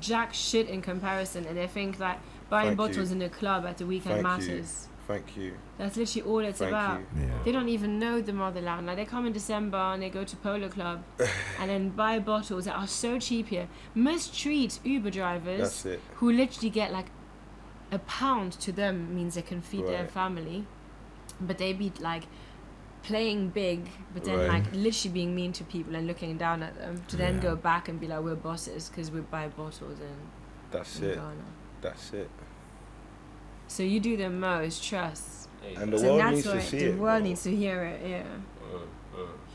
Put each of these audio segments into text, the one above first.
jack shit in comparison, and they think that buying bottles in a club at the weekend matters. Thank you. That's literally all it's about. Yeah. They don't even know the motherland. Like, they come in December and they go to Polo Club and then buy bottles that are so cheap here. Mistreat Uber drivers who literally get like £1 to them means they can feed their family, but they be like playing big, but then like literally being mean to people and looking down at them to then go back and be like, we're bosses because we buy bottles in Ghana. That's it. So you do the most, trust. And the world needs to see it. The world needs to hear it, yeah.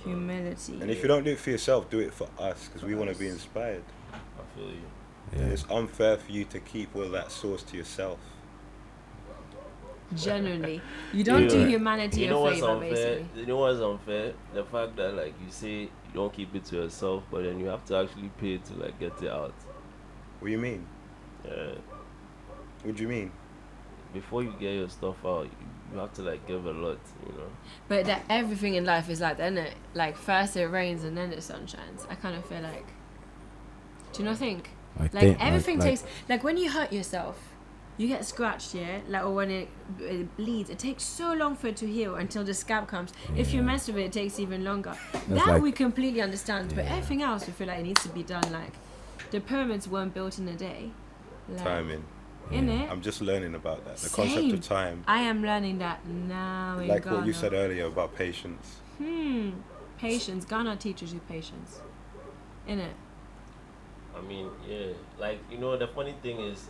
Humility. And if you don't do it for yourself, do it for us, because we want to be inspired. I feel you. Yeah. It's unfair for you to keep all that sauce to yourself. Generally. You don't do humanity a favor, basically. You know what's unfair? The fact that, like, you say you don't keep it to yourself, but then you have to actually pay to, like, get it out. What do you mean? Yeah. What do you mean? Before you get your stuff out, you have to like give a lot, you know. But that everything in life is like that, isn't it? Like, first it rains and then the sun shines. I kind of feel like, do you not think? Like everything takes, like when you hurt yourself, you get scratched, yeah? Like, or when it bleeds, it takes so long for it to heal until the scab comes. Yeah. If you mess with it, it takes even longer. That's that we completely understand. But everything else, we feel like it needs to be done. Like, the pyramids weren't built in a day. Like, timing. Innit? I'm just learning about that. The concept of time. I am learning that now in like Ghana. What you said earlier about patience. Patience. Ghana teaches you patience. Innit? I mean, yeah. Like, you know, the funny thing is,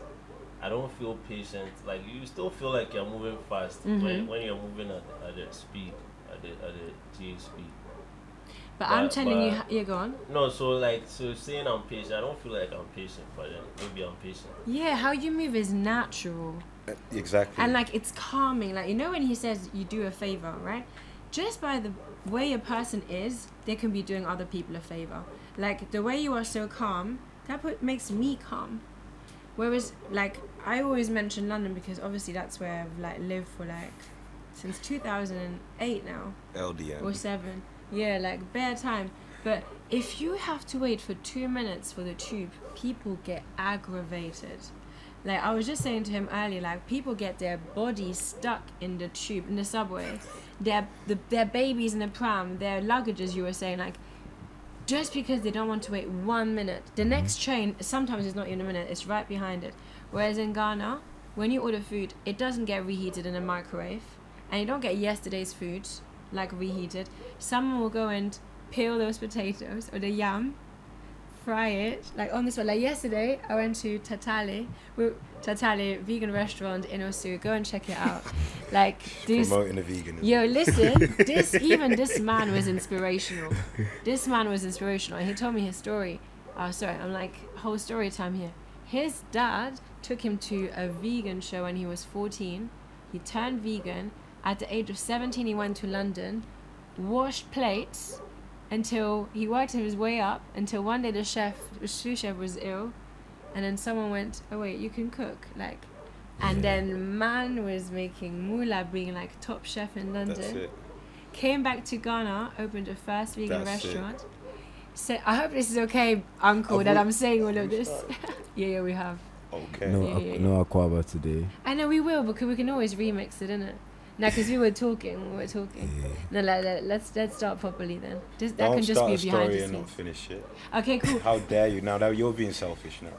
I don't feel patient. Like, you still feel like you're moving fast when you're moving at the speed, at the G speed. But I'm telling you, you're gone. No, so saying I'm patient, I don't feel like I'm patient, but then maybe I'm patient. Yeah, how you move is natural. Exactly. And like, it's calming. Like, you know when he says you do a favor, right? Just by the way a person is, they can be doing other people a favor. Like, the way you are so calm, that makes me calm. Whereas, like, I always mention London because obviously that's where I've like lived for like since 2008 now. LDN. Or 7. Yeah, like bare time. But if you have to wait for 2 minutes for the tube, people get aggravated. Like, I was just saying to him earlier, like, people get their bodies stuck in the tube, in the subway. Their babies in the pram, their luggage, as you were saying, like, just because they don't want to wait 1 minute. The next train, sometimes it's not even a minute, it's right behind it. Whereas in Ghana, when you order food, it doesn't get reheated in a microwave. And you don't get yesterday's food, like, reheated. Someone will go and peel those potatoes or the yam, fry it, like on this one. Like yesterday, I went to Tatale vegan restaurant in Osu. Go and check it out. Like, this, promoting the veganism. Yo, listen, this man was inspirational. This man was inspirational, and he told me his story. Sorry, I'm like whole story time here. His dad took him to a vegan show when he was 14. He turned vegan. At the age of 17, he went to London, washed plates until he worked his way up, until one day the sous chef was ill, and then someone went, oh wait, you can cook, like, and then man was making moolah, being like top chef in London. That's it. Came back to Ghana, opened a first vegan restaurant. So I hope this is okay, uncle, that I'm saying all of this. Yeah, we have. Okay. No Aquaba today. I know we will, because we can always remix it, innit? No, because we were talking. No, let's start properly then. That can just be behind the scenes. And not finish it. Okay, cool. How dare you? Now that you're being selfish now.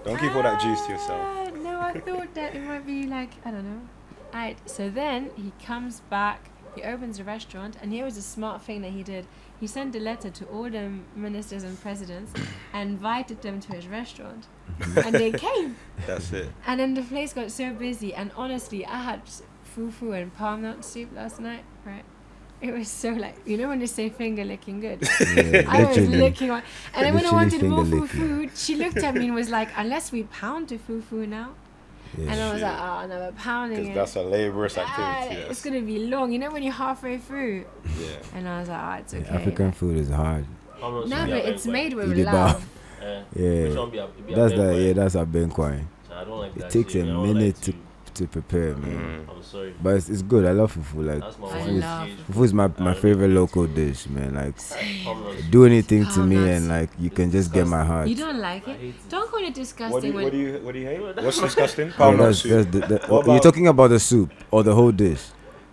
Don't keep all that juice to yourself. No, I thought that it might be like, I don't know. Alright, so then he comes back, he opens a restaurant, and here was a smart thing that he did. He sent a letter to all the ministers and presidents and invited them to his restaurant. And they came. That's it. And then the place got so busy, and honestly, I had fufu and palm nut soup last night, right? It was so like, you know when they say finger licking good? Yeah, I was licking one. And then when I wanted more food, she looked at me and was like, unless we pound the fufu now. Yeah, and I was like, oh no, we're pounding it. Because that's a laborious activity. It's going to be long, you know when you're halfway through. Yeah. And I was like, oh, it's okay. African food is hard. No, but it's made with love. Yeah. That's a benquine. I don't like that. It takes a minute to to prepare, man. I'm sorry. But it's good. I love fufu. Like That's my I one love dish. fufu is my don't favorite even local eat it. dish, man. Like Palm nut soup. do anything to me, Palm and nuts. like you It's can just get my disgusting. heart. You don't like I it? hate it. Don't call it What do disgusting. you hate? What's disgusting? Yeah, Palm nut that's soup. the What you're about- talking about the soup or the whole dish.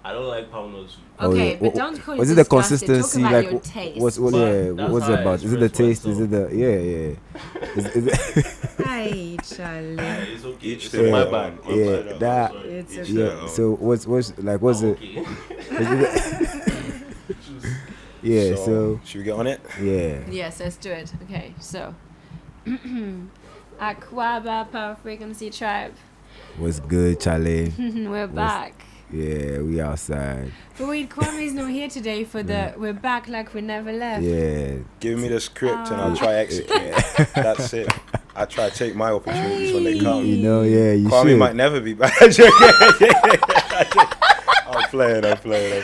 I don't like palm nut soup. Okay, yeah. but don't call it Was it the disgusting. consistency? Talk about Like your taste. what's But that's what's how it I about? Is it the express taste? Is it the is it Hey, Charlie. It's okay. Each It's their my own. bad. My Yeah, bad. I'm that- sorry. It's Each okay. their yeah? own. So what's like what's I'm it? okay. Is it yeah. So should we get on it? yeah. Yes, let's do it. Okay, so Aquaba Power Frequency Tribe. What's good, Charlie? We're back. Yeah, we outside. But wait, Kwame's not here today for the we're back like we never left. Yeah. Give me the script and I'll try execute. That's it. I try to take my opportunities when they come. You know, yeah, you Kwame should. might never be back. I'm playing.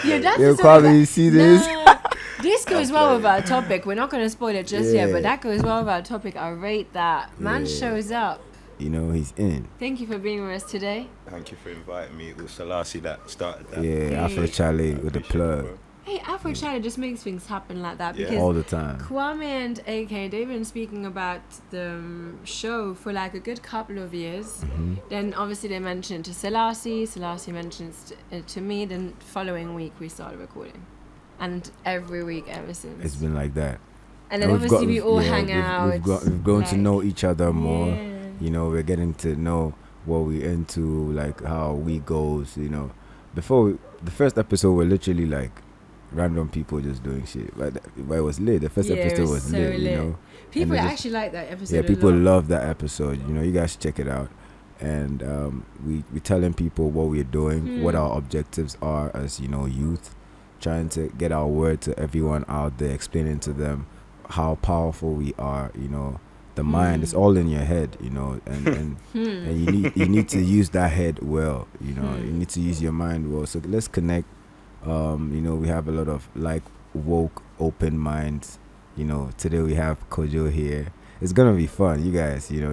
Yeah, that's Yo, the sort of- Kwame, you see this? Nah, this goes well with our topic. We're not going to spoil it just yet, Yeah. but that goes well with our topic. I rate that. Man Yeah. shows up. You know, he's in. Thank you for being with us today. Thank you for inviting me. It was Selassie that started that. Yeah, Afrochale with the Appreciate plug. it, bro. Hey, Afrochale just makes things happen like that Yeah. because All the time. Kwame and AK, they've been speaking about the show for like a good couple of years. Mm-hmm. Then obviously they mentioned to Selassie. Selassie mentions to me. Then following week we started recording, and every week ever since. It's been like that. and then And obviously we all hang out. We've grown to like- know each other more. Yeah. You know, we're getting to know what we're into, like how we goes. You know, the first episode were literally like random people just doing shit, but it was lit. The first Yeah, it episode was was so lit. You lit. know. People and it just- actually like that episode. Yeah, a people lot. love that episode. You know, you guys check it out. And we telling people what we're doing, what our objectives are as, you know, youth, trying to get our word to everyone out there, explaining to them how powerful we are. You know, the mind is all in your head. You know, and you need to use that head well. You know, you need to use your mind well. So let's connect. You know, we have a lot of like woke, open minds. You know, today we have Kojo here. It's gonna be fun, you guys. You know,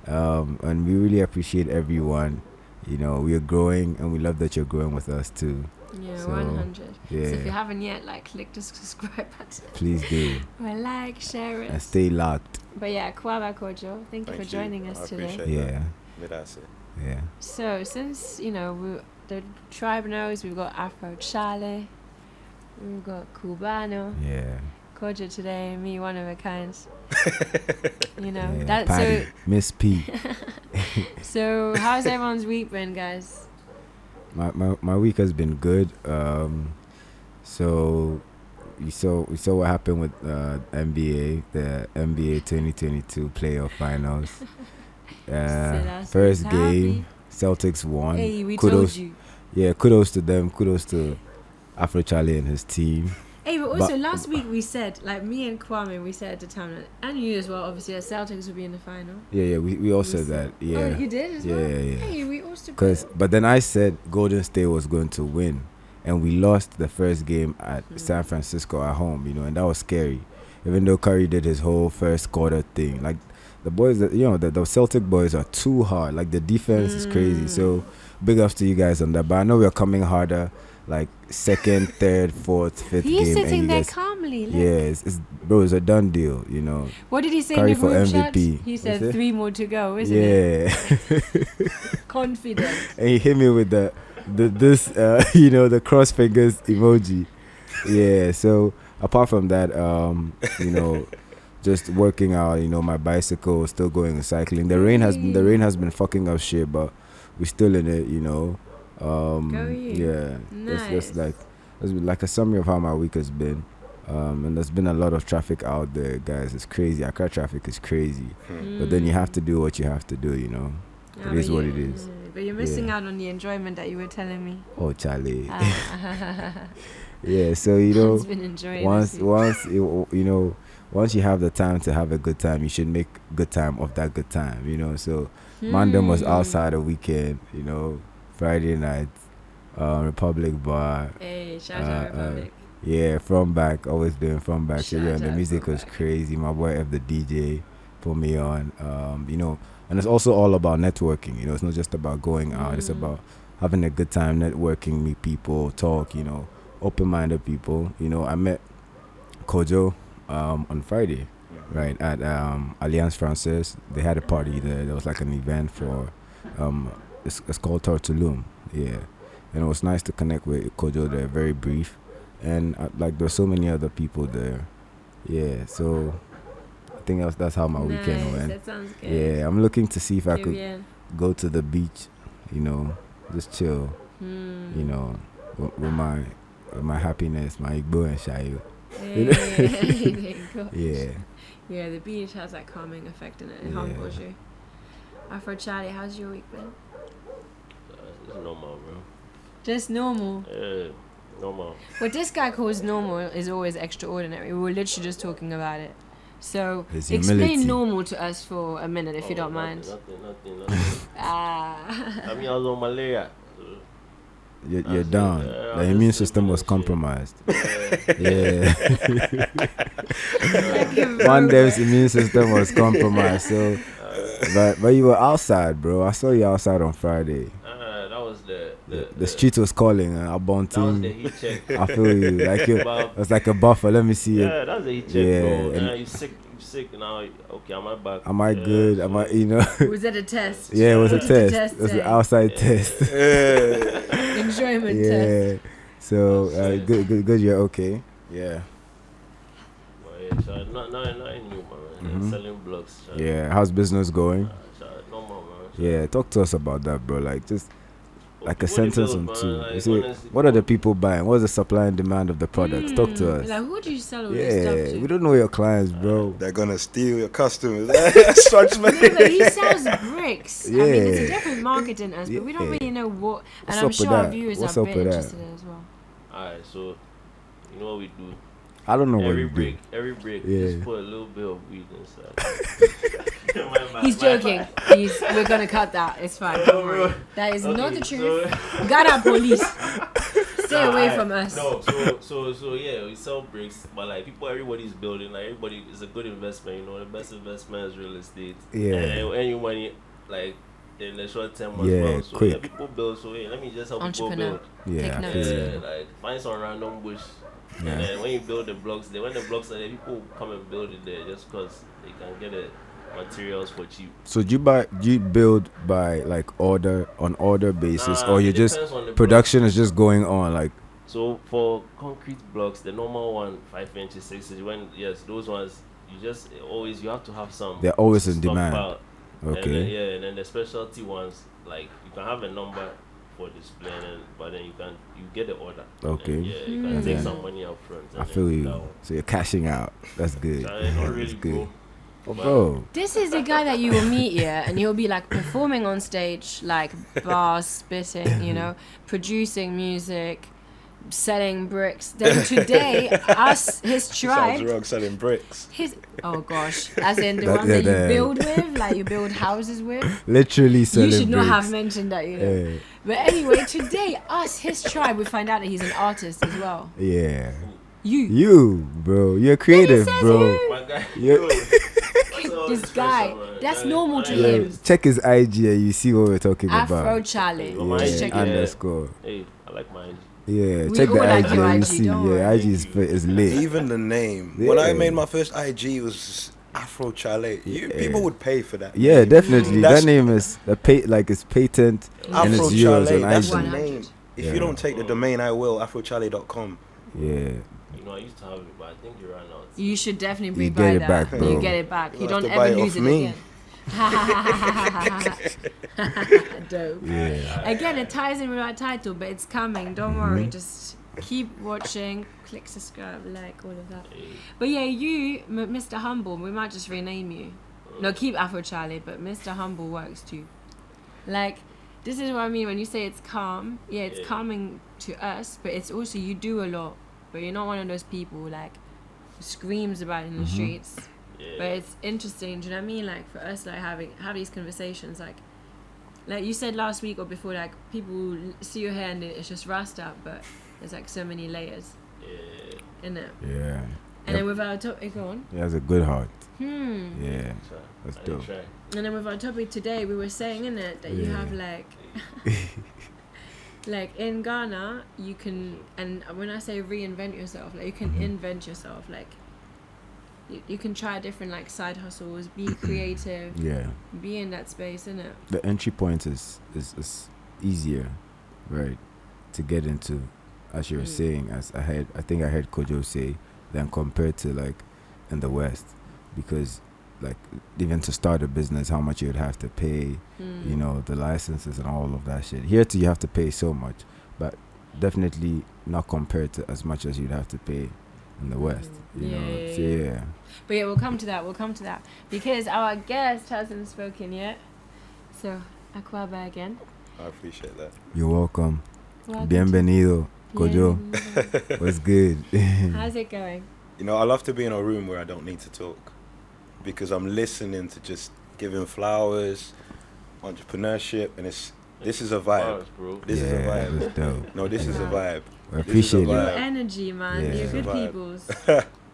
and we really appreciate everyone. You know, we are growing, and we love that you're growing with us too. Yeah, So, 100. yeah. So if you haven't yet, like, click the subscribe button. Please do, Or like, share it. and stay locked. But yeah, Kwaba Kojo, thank you Thank for you. joining us I today. appreciate Yeah, That's it. yeah. So since, you know, the tribe knows, we've got Afrochale, we've got Cubano, Yeah, Kojo today, me, one of a kind. You know, yeah. that's Patty, Miss P. so how's everyone's week been, guys? My week has been good. So we saw what happened with NBA, the NBA 2022 playoff finals. Selassie First is game, happy. Celtics won. Hey, we kudos, told you. Yeah, kudos to them. Kudos to Afrochale and his team. Hey, but also But- last week we said, like me and Kwame, we said at the time, and you as well, obviously, that Celtics would be in the final. Yeah, we all said that. Oh, Yeah, you did as yeah, well? yeah. Hey, we also But then I said Golden State was going to win, and we lost the first game at San Francisco at home. You know, and that was scary. Even though Curry did his whole first quarter thing, like the boys, the Celtic boys are too hard. Like the defense is crazy. So big ups to you guys on that. But I know we're coming harder. Like second, third, fourth, fifth He's game, and sitting you there guys. calmly. Look. Yeah, it's a done deal. You know. What did he say Curry in the for group chat? MVP. He said What's it? 3 more to go, isn't it? Yeah. Confident. And he hit me with the cross fingers emoji. Yeah, so apart from that, just working out, my bicycle, still going cycling. The rain has been fucking up shit, but we're still in it, Go you. Yeah. Nice. That's been like a summary of how my week has been. And there's been a lot of traffic out there, guys. It's crazy. Accra traffic is crazy. But then you have to do what you have to do, Ah, It is but what you- it is. But you're missing Yeah. out on the enjoyment that you were telling me. Oh, Charlie. Ah. Yeah, so Man's been enjoying once this week. once you have the time to have a good time, you should make good time of that good time. So Mandem was outside a weekend. Friday night, Republic Bar. Hey, shout out Republic. Yeah, from back, always doing from back. So Shout yeah, the out music From was Back. crazy. My boy F the DJ, put me on. You know, and it's also all about networking. You know, it's not just about going out. It's about having a good time, networking, meet people, talk. You know, open-minded people. You know, I met Kojo on Friday, right, at Alliance Francaise. They had a party there. There was like an event for it's called Tortulum. Yeah, and it was nice to connect with Kojo there. Very brief, and like there's so many other people there. Yeah, so I think that's how my weekend went. That sounds good. Yeah, I'm looking to see if I could Yeah. go to the beach. You know, just chill. You know, with my happiness, my Igbo and Shayo. Yeah. Yeah, the beach has that calming effect in it. It Yeah. humbles you. Afrochale, how's your week been? It's normal, bro. Just normal. Yeah, normal. What this guy calls normal is always extraordinary. We were literally just talking about it. So His explain humility. normal to us for a minute if you don't mind. Nothing. Ah. I mean, I was on malaria. You're down. Yeah, The I'm immune just system sleeping was and shit. compromised. Yeah. Yeah. One Dev's immune system was compromised. So, but you were outside, bro. I saw you outside on Friday. That was The street was calling. that was the Abonting. heat check. I feel you. Like it was like a buffer. Let me see it. Yeah, that's the heat check, Yeah, bro. and- You sick now. Okay, am I back? Am I Yeah, good? so- Am I? You know. Was it a test? Yeah, it was a What did the test. test It was an say? outside test. Enjoyment test. Yeah. So That's it. good. You're okay. Yeah. But yeah, so nothing new, man. Selling blocks. So, Yeah. How's business going? so normal, man. So, Yeah. Talk to us about that, bro. Like just like a what they sentence build, or man, two. like, You see, honestly, what are the people buying? What's the supply and demand of the products? Talk to us. Like, who do you sell all this Yeah, stuff to? we don't know your clients, bro. They're gonna steal your customers. Such No, but he sells bricks. I mean, it's a Yeah. different market than us, but we don't Yeah. really know what. And What's I'm up with sure our that? viewers What's are a up bit with that? interested as well. Alright, so you know what we do? I don't know what Every you break, do. Yeah. just put a little bit of weed inside. He's joking. We're gonna cut that. It's fine. Don't worry. That is not the truth. Got police. Stay away from us. No, so yeah, we sell bricks, but like everybody's building. Like everybody is a good investment. You know, the best investment is real estate. Yeah. And earn your money like in the short term as Yeah, well. So quick. yeah, people build. So yeah, let me just help people Entrepreneur. build. Yeah, Take I notes. feel Yeah, you. like find some random bush. Yeah. And then when you build the blocks, when the blocks are there, people come and build it there just because they can get the materials for cheap. So do you build by like on order basis, Nah, or you it just depends on the production is just going on like? So for concrete blocks, the normal one, 5 inches, 6 inches, those ones, you have to have some. They're always in demand. stockpile. Okay. And then the specialty ones, like you can have a number for display, but then you get the order. Okay. And, you can And take then some money up front. I feel you. So you're cashing out. That's good. Not That's really, good. bro. Oh, bro. This is the guy that you will meet, yeah, and he'll be like performing on stage, like bars, spitting, you know, producing music, selling bricks. Then today, his Sounds tribe, wrong selling bricks. oh gosh, as in the That- ones that that, you build with, like you build houses with. Literally selling You should not have bricks. mentioned that, you know. Yeah. But anyway, today, his tribe, we find out that he's an artist as well. Yeah. You. Bro. You're creative, says bro. you. My guy, Yeah. what's all This guy, pressure, man? that's That is- normal to that is- him. Check his IG and you see what we're talking about. Afrochale. Yeah, Just check yeah. it. Underscore. Hey, I like mine. Yeah, We check all the like IG your and you IG, see. don't Yeah, worry. IG is lit. Even the name. When Yeah. I made my first IG, it was Afrochale. People would pay for that. Yeah, definitely. That's- That name is it's patent and it's yours Afrochale. on That's the IG. 100. name. If Yeah. you don't take the domain, I will. Afrochale.com. Yeah. You know, I used to have it, but I think you ran out. You should definitely You rebuy get it that. back, bro. You get it back. You You'll don't have to buy ever it lose off it me. again. Dope. Yeah. Again, it ties in with our title, but it's coming. Don't worry. Just keep watching. Click subscribe, like all of that. But yeah, you, Mr. Humble, we might just rename you. No, keep Afrochale, but Mr. Humble works too. Like, this is what I mean when you say it's calm. Yeah, it's calming to us, but it's also you do a lot. But you're not one of those people like who screams about it in the streets. But it's interesting, do you know what I mean? Like for us, like have these conversations, like you said last week or before, like people see your hair and it's just rasta, but there's like so many layers in it. Yeah. And then with our topic on. He has a good heart. I Yeah, that's dope. try. And then with our topic today, we were saying in it that you have like, like in Ghana, you can, and when I say reinvent yourself, like you can invent yourself, like you can try different like side hustles, be creative, be in that space, innit? The entry point is easier, right, to get into, as you were saying, as I think I heard Kojo say, than compared to like in the West, because like even to start a business, how much you would have to pay, you know, the licenses and all of that shit. Here too, you have to pay so much, but definitely not compared to as much as you'd have to pay in the West, you know. So, yeah. But yeah, we'll come to that because our guest hasn't spoken yet. So, Akwaba again. I appreciate that. You're welcome. Bienvenido, Kojo. What's good? How's it going? You know, I love to be in a room where I don't need to talk, because I'm listening to just giving flowers, entrepreneurship, and this is a vibe. This is a vibe. That's dope. No, this is a vibe. I appreciate Your it. energy, man. Yeah. You're good Vibe. peoples.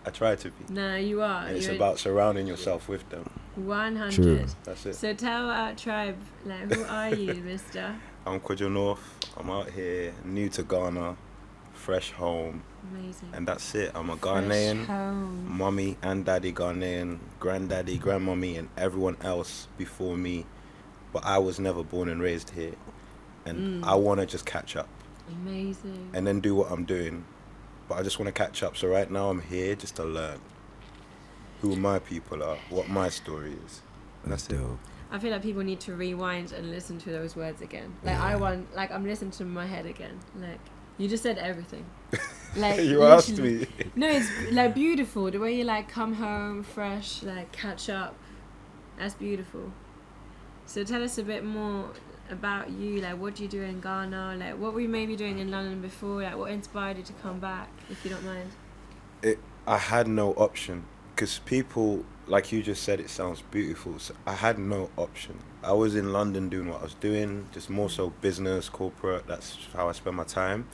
I try to be. No, you are. And it's You're about surrounding yourself with them. 100. True. That's it. So tell our tribe, like, who are you, mister? I'm Kojo North. I'm out here, new to Ghana, fresh home, Amazing. and that's it. I'm a Fresh Ghanaian, home. mommy and daddy Ghanaian, granddaddy, grandmommy, and everyone else before me. But I was never born and raised here, and I want to just catch up Amazing. and then do what I'm doing. But I just want to catch up. So right now I'm here just to learn who my people are, what my story is. And That's that's it. dope. I feel like people need to rewind and listen to those words again. Like I'm listening to my head again. Like you just said everything. Like You asked me. No, it's like beautiful. The way you like come home fresh, like catch up. That's beautiful. So tell us a bit more about you. Like what do you do in Ghana? Like what were you maybe doing in London before? Like what inspired you to come back, if you don't mind? I had no option, because people, like you just said, it sounds beautiful. So I had no option. I was in London doing what I was doing, just more so business, corporate. That's how I spend my time.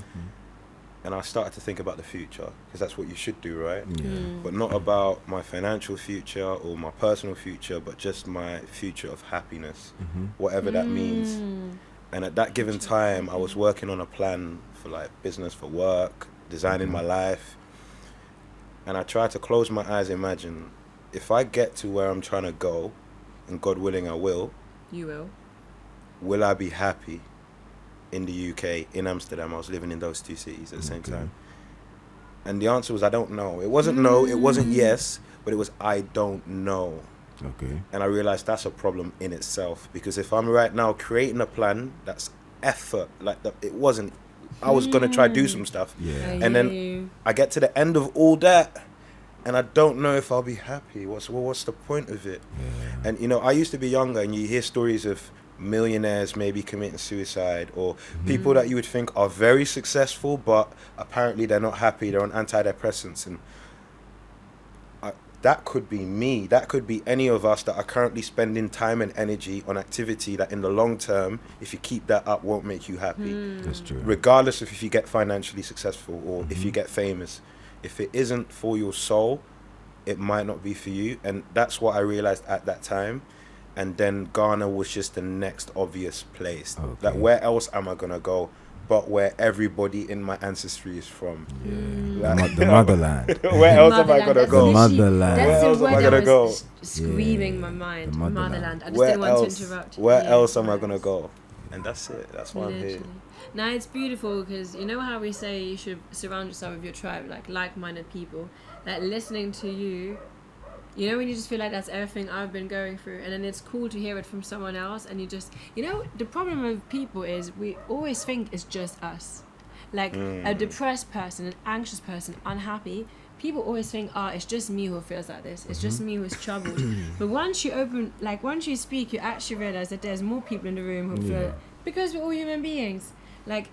And I started to think about the future, because that's what you should do, right? But not about my financial future or my personal future, but just my future of happiness, whatever that means. And at that given time, I was working on a plan for like business, for work, designing my life. And I tried to close my eyes, imagine, if I get to where I'm trying to go, and God willing I will. You Will I be happy in the UK, in Amsterdam? I was living in those two cities at the same time. And the answer was, I don't know. It wasn't no, it wasn't yes, but it was, I don't know. Okay. And I realized that's a problem in itself, because if I'm right now creating a plan, that's effort. Like it wasn't, I was going to try do some stuff. Yeah. And then I get to the end of all that, and I don't know if I'll be happy. What's the point of it? Yeah. And you know, I used to be younger, and you hear stories of millionaires maybe committing suicide, or people that you would think are very successful, but apparently they're not happy, they're on antidepressants. And that could be me. That could be any of us that are currently spending time and energy on activity that in the long term, if you keep that up, won't make you happy. That's true. Regardless of if you get financially successful or if you get famous. If it isn't for your soul, it might not be for you. And that's what I realized at that time. And then Ghana was just the next obvious place. Okay. Like, where else am I going to go but where everybody in my ancestry is from? The motherland. Where else am I going to go? The motherland. That's Where the else am word I that gonna go? was screaming Yeah, my mind. the motherland. I just Where didn't want else? to interrupt. Where Yeah, else am I where going to else? go? And that's it. That's why I'm here. Literally. Now it's beautiful because you know how we say you should surround yourself with your tribe, like-minded people. Like listening to you, you know when you just feel like that's everything I've been going through, and then it's cool to hear it from someone else, and you just, you know, the problem with people is we always think it's just us. Like a depressed person, an anxious person, unhappy, people always think, it's just me who feels like this. It's just me who's troubled. But once you speak, you actually realize that there's more people in the room who feel, because we're all human beings. Like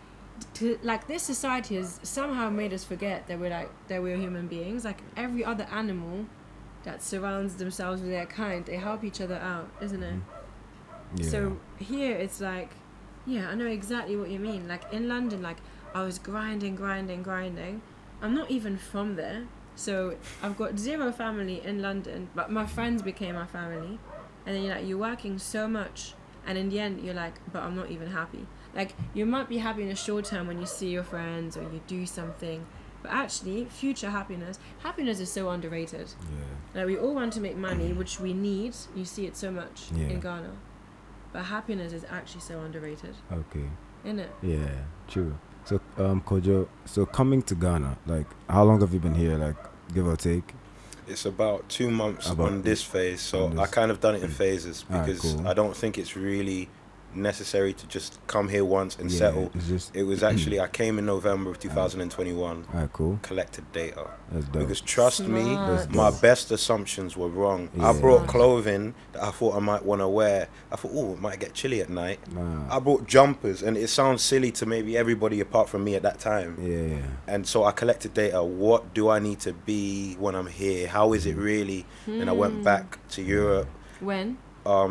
this society has somehow made us forget that we're human beings. Like every other animal that surrounds themselves with their kind, they help each other out, isn't it? Yeah. So here it's like, I know exactly what you mean. Like in London, like I was grinding. I'm not even from there, So I've got zero family in London, but my friends became my family. And then you're working so much, and in the end you're like, but I'm not even happy. Like, you might be happy in the short term when you see your friends or you do something, but actually future happiness is so underrated. Like, we all want to make money, which we need. You see it so much in Ghana, but happiness is actually so underrated. Okay. Isn't it? Yeah, true. So Kojo, so coming to Ghana, like, how long have you been here, like, give or take? It's about 2 months on this phase, so I kind of done it in phases because I don't think it's really necessary to just come here once and settle. It was actually, I came in November of 2021. Cool. Collected data. That's dope. Because trust me, my best assumptions were wrong. I brought clothing that I thought I might want to wear. I thought, oh, it might get chilly at night. I brought jumpers, and it sounds silly to maybe everybody apart from me at that time. And so I collected data. What do I need to be when I'm here? How is it really? And I went back to Europe. When?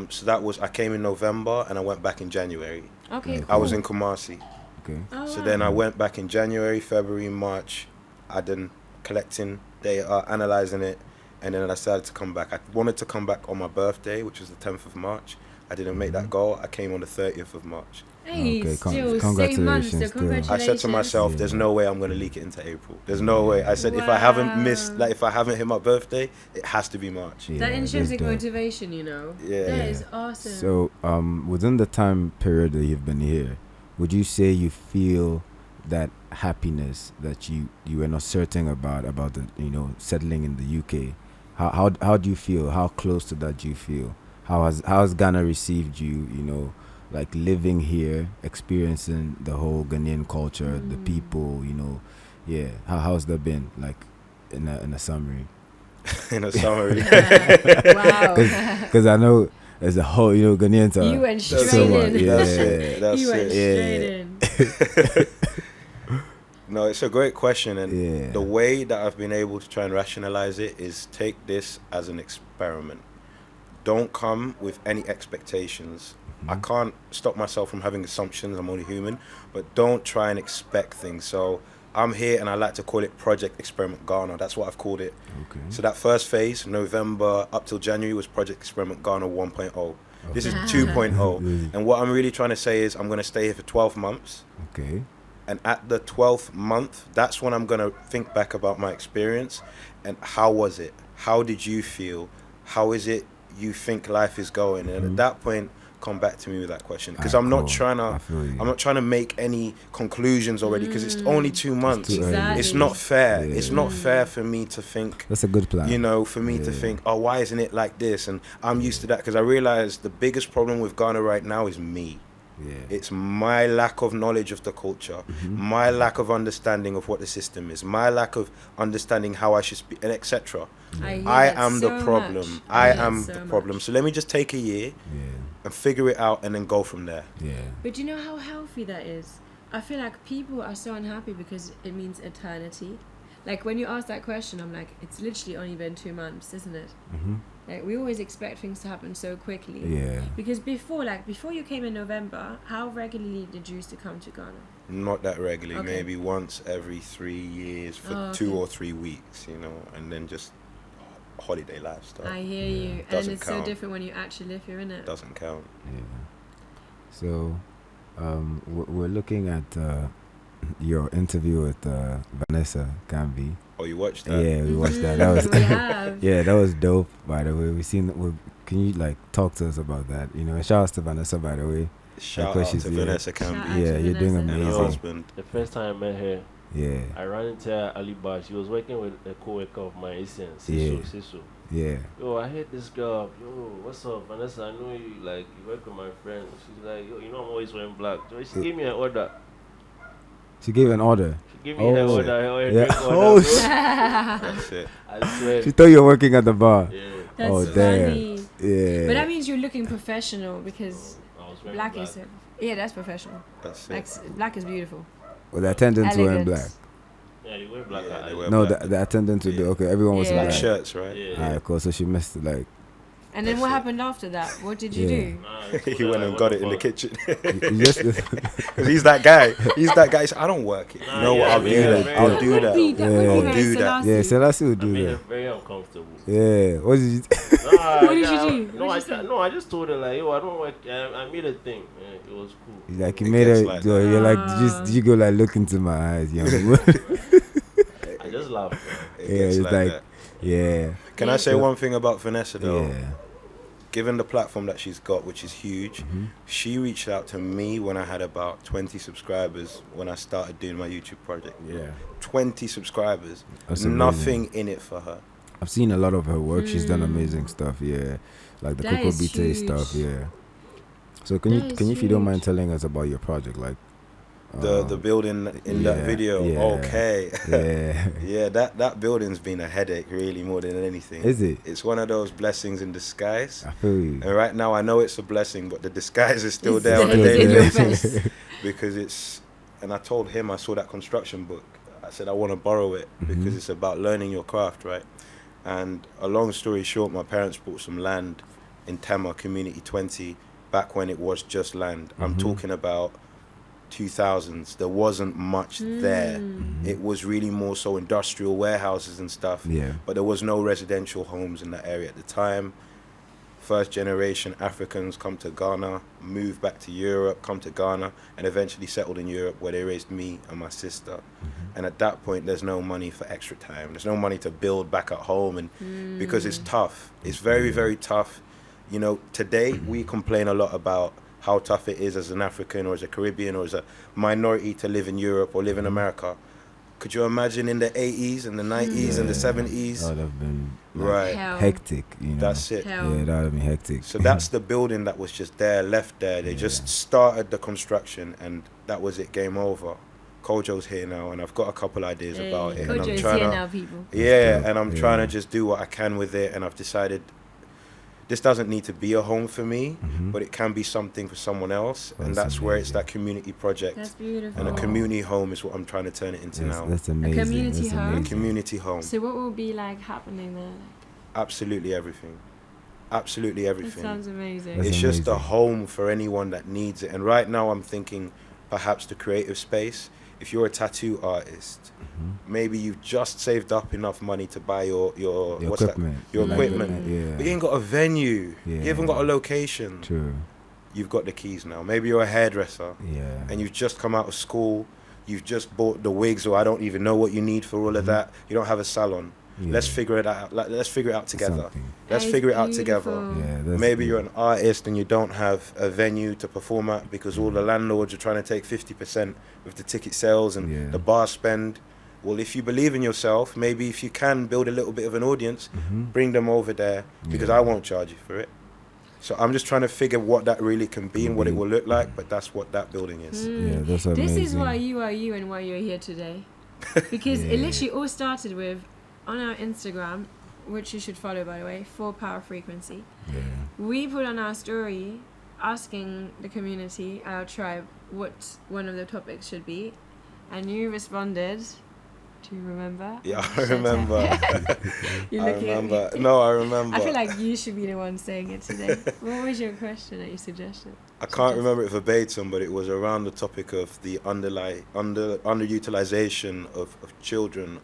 So that was, I came in November and I went back in January. Okay, cool. I was in Kumasi. Okay. So then I went back in January, February, March. I done collecting data, analysing it, and then I decided to come back. I wanted to come back on my birthday, which was the 10th of March. I didn't make that goal. I came on the 30th of March. Hey, okay, still congratulations. 6 months, so congratulations. I said to myself, there's no way I'm going to leak it into April. There's no way. I said, if I haven't missed, like if I haven't hit my birthday, it has to be March. That intrinsic motivation, that is awesome. So within the time period that you've been here, would you say you feel that happiness that you were not certain about the settling in the UK? How do you feel? How close to that do you feel? How has Ghana received you? Like living here, experiencing the whole Ghanaian culture, the people, how's that been, like, in a summary? In a summary. Wow. Because I know as a whole, Ghanaians are. You went straight in. That's you went straight in. No, it's a great question, and the way that I've been able to try and rationalize it is take this as an experiment. Don't come with any expectations. I can't stop myself from having assumptions. I'm only human, but don't try and expect things. So I'm here, and I like to call it Project Experiment Ghana. That's what I've called it. Okay. So that first phase, November up till January, was Project Experiment Ghana 1.0. Okay. This is 2.0. And what I'm really trying to say is I'm going to stay here for 12 months. Okay. And at the 12th month, that's when I'm going to think back about my experience and how was it? How did you feel? How is it you think life is going? And at that point, come back to me with that question, because I'm not trying to make any conclusions already, because it's only 2 months. Exactly. It's not fair. It's not fair for me to think that's a good plan, for me to think, oh, why isn't it like this? And I'm used to that, because I realize the biggest problem with Ghana right now is me. It's my lack of knowledge of the culture, my lack of understanding of what the system is, my lack of understanding how I should speak, and etc. I am the problem. I am the problem. So let me just take a year and figure it out, and then go from there. But do you know how healthy that is? I feel like people are so unhappy because it means eternity. Like, when you ask that question, I'm like, it's literally only been 2 months, isn't it? Like, we always expect things to happen so quickly. Because before you came in November, how regularly did you used to come to Ghana? Not that regularly, maybe once every 3 years for 2 or 3 weeks, and then just holiday lifestyle. I hear you. Doesn't and it's count. so different when you actually live here, innit? Doesn't count. So we're looking at your interview with Vanessa Gambi. Oh, you watched that? Yeah, we watched that. That was We have. yeah, that was dope. By the way, can you like talk to us about that? Shout out to Vanessa, by the way. Shout out to Vanessa Gambi. Yeah, you're doing amazing. And her husband. The first time I met her, I ran into her at Alibar. She was working with a co-worker of mine, Asian, Sisu. Yeah. Yo, I hate this girl. Yo, what's up, Vanessa? I know you work with my friend. She's like, yo, I'm always wearing black. So she gave me an order. She gave an order. She gave me her order. Her drink order. Oh, that's it. I swear. She thought you were working at the bar. Yeah. That's damn. funny. Yeah. But that means you're looking professional, because I was wearing black is that's professional. That's it. Black is beautiful. Well, the attendants were in Elegant. black. Yeah, they wear black. Yeah, they wear No, black. the attendants would do. Okay, everyone was Yeah. black. Black shirts, right? Yeah. Alright, cool. So she missed like. And then That's what it. happened after that? What did you Yeah. do? He went and got it in the kitchen. You just Because he's that guy. He's that guy. He said, I don't work it. You know what? I'll do yeah, that. yeah. I'll do That would be that. very I'll do that. yeah, Selassie. Selassie will I do made her that. very uncomfortable. Yeah. What did you? What did you do? What did you say? I just told her like, yo, I don't work. I made a thing. It was cool. Like you It made gets her. like Like that. you're like, did you go like look into my eyes, young woman? I just laughed. It Yeah, gets it's like like- that. Yeah. Can I say one thing about Vanessa though? Yeah. Given the platform that she's got, which is huge, Mm-hmm. she reached out to me when I had about 20 subscribers when I started doing my YouTube project. Yeah. 20 subscribers. That's amazing. Nothing in it for her. I've seen a lot of her work. She's done amazing stuff. Yeah. Like the That Coco is Bite huge. stuff. Yeah. So That can is you if you don't mind huge. telling us about your project, like The building in that yeah, video. yeah. Okay. yeah. Yeah, that building's been a headache really more than anything. Is it? It's one of those blessings in disguise. I feel you. And right now I know it's a blessing, but the disguise is still It's there on a still daily in your basis. face. Because it's, and I told him, I saw that construction book. I said I want to borrow it because it's about learning your craft, right? And a long story short, my parents bought some land in Tema, Community 20, back when it was just land. I'm talking about 2000s. There wasn't much there. It was really more so industrial warehouses and stuff. Yeah. But there was no residential homes in that area at the time. First generation Africans come to Ghana, move back to Europe, come to Ghana, and eventually settled in Europe where they raised me and my sister. And at that point, there's no money for extra time. There's no money to build back at home, and because it's tough. It's very, very tough. You know, today we complain a lot about how tough it is as an African or as a Caribbean or as a minority to live in Europe or live in America. Could you imagine in the 80s and the 90s and the 70s? That would have been Right. Hell. hectic, you know. That's it. Hell. Yeah, that would have been hectic. So that's the building that was just there, left there. They just started the construction and that was it, game over. Kojo's here now and I've got a couple ideas about it. And Kojo I'm is trying here to, now, people. yeah, dope. and I'm Yeah. trying to just do what I can with it. And I've decided this doesn't need to be a home for me, but it can be something for someone else. And That's that's where it's amazing. that community project. That's beautiful. And a community home is what I'm trying to turn it into now. That's amazing. community That's home? amazing. Community home. So what will be like happening there? Absolutely everything. Absolutely That everything. sounds amazing. That's It's just a amazing. home for anyone that needs it. And right now I'm thinking perhaps the creative space. If you're a tattoo artist, maybe you've just saved up enough money to buy your what's equipment. that? Your Like equipment. Yeah. But you ain't got a venue. Yeah. You haven't got a location. True. You've got the keys now. Maybe you're a hairdresser Yeah. and you've just come out of school. You've just bought the wigs or I don't even know what you need for all of that. You don't have a salon. Yeah. Let's figure it out. Like, let's figure it out together. Something. Let's That is figure it out together. beautiful. Yeah. That's Maybe good. you're an artist and you don't have a venue to perform at because all the landlords are trying to take 50% of the ticket sales and Yeah. the bar spend. Well, if you believe in yourself, maybe if you can build a little bit of an audience, bring them over there because Yeah. I won't charge you for it. So I'm just trying to figure what that really can be and what it will look like, but that's what that building is. Yeah, that's amazing. This is why you are you and why you're here today. Because it Yeah. literally all started with, on our Instagram, which you should follow by the way, 4 Power Frequency. Yeah. We put on our story asking the community, our tribe, what one of the topics should be. And you responded. Do you remember? Yeah, I Shut up. remember. You're I looking at me. remember. No, I remember. I feel like you should be the one saying it today. What was your question that you suggested? I can't remember it verbatim, but it was around the topic of the underutilization of children,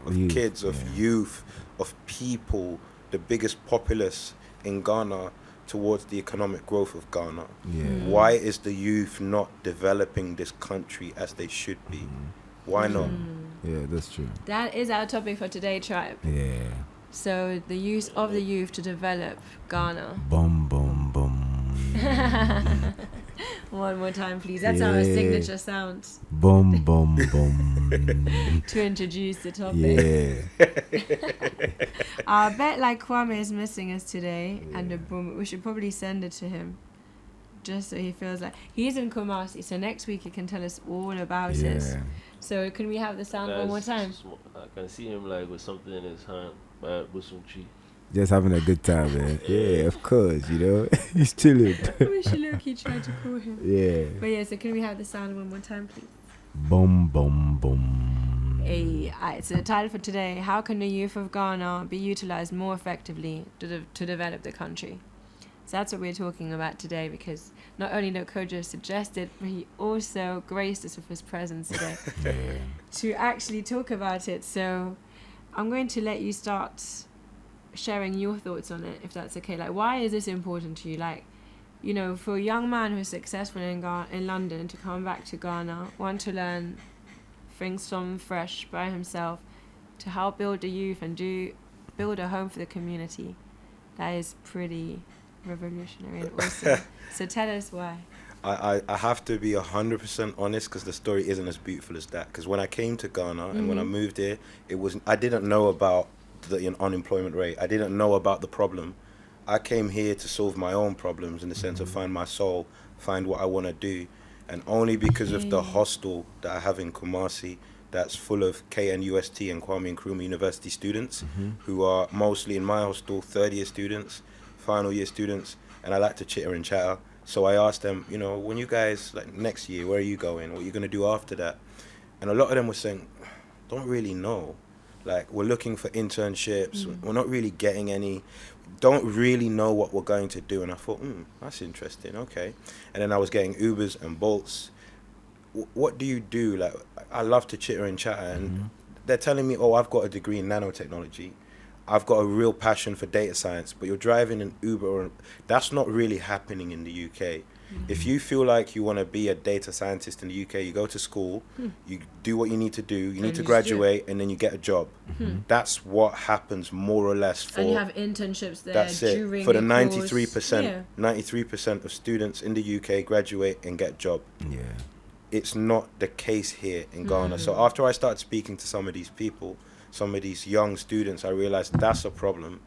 of Youth, kids, of yeah. youth, of people, the biggest populace in Ghana towards the economic growth of Ghana. Yeah. Why is the youth not developing this country as they should be? Why not? Yeah, that's true. That is our topic for today, tribe. Yeah. So the use of the youth to develop Ghana. Boom, boom, boom. One more time, please. That's our Yeah. signature sound Boom, boom, boom. to introduce the topic. Yeah. I bet like Kwame is missing us today, and the boom. We should probably send it to him, just so he feels like he's in Kumasi. So next week he can tell us all about it. Yeah. So can we have the sound one more time? I can see him like with something in his hand by Busumchi. Just having a good time, man. Yeah, of course, you know. He's chilling. We should look. He tried to call him. Yeah. But yeah, so can we have the sound one more time, please? Boom, boom, boom. It's a title for today. How can the youth of Ghana be utilized more effectively to develop the country? So that's what we're talking about today, because not only did Kojo suggest it, but he also graced us with his presence today to actually talk about it. So I'm going to let you start sharing your thoughts on it, if that's okay. Like, why is this important to you? Like, you know, for a young man who's successful in London to come back to Ghana, want to learn things from fresh by himself, to help build the youth and build a home for the community, that is pretty revolutionary and awesome. So tell us why. I have to be 100% honest, because the story isn't as beautiful as that. Because when I came to Ghana and when I moved here, I didn't know about the unemployment rate. I didn't know about the problem. I came here to solve my own problems, in the sense of find my soul, find what I want to do. And only because of the hostel that I have in Kumasi, that's full of KNUST and Kwame Nkrumah University students, who are mostly in my hostel, third-year students, final-year students, and I like to chitter and chatter. So I asked them, you know, when you guys, like, next year, where are you going? What are you going to do after that? And a lot of them were saying, don't really know. Like, we're looking for internships. We're not really getting any. Don't really know what we're going to do. And I thought, that's interesting. Okay. And then I was getting Ubers and Bolts. What do you do? Like, I love to chitter and chatter. And they're telling me, oh, I've got a degree in nanotechnology. I've got a real passion for data science. But you're driving an Uber. That's not really happening in the UK. If you feel like you want to be a data scientist in the UK, you go to school, you do what you need to do, you need to graduate, and then you get a job. That's what happens more or less for... And you have internships there. That's it. For the 93%, yeah. 93% of students in the UK graduate and get a job. Yeah. It's not the case here in Ghana. So after I started speaking to some of these people, some of these young students, I realized that's a problem.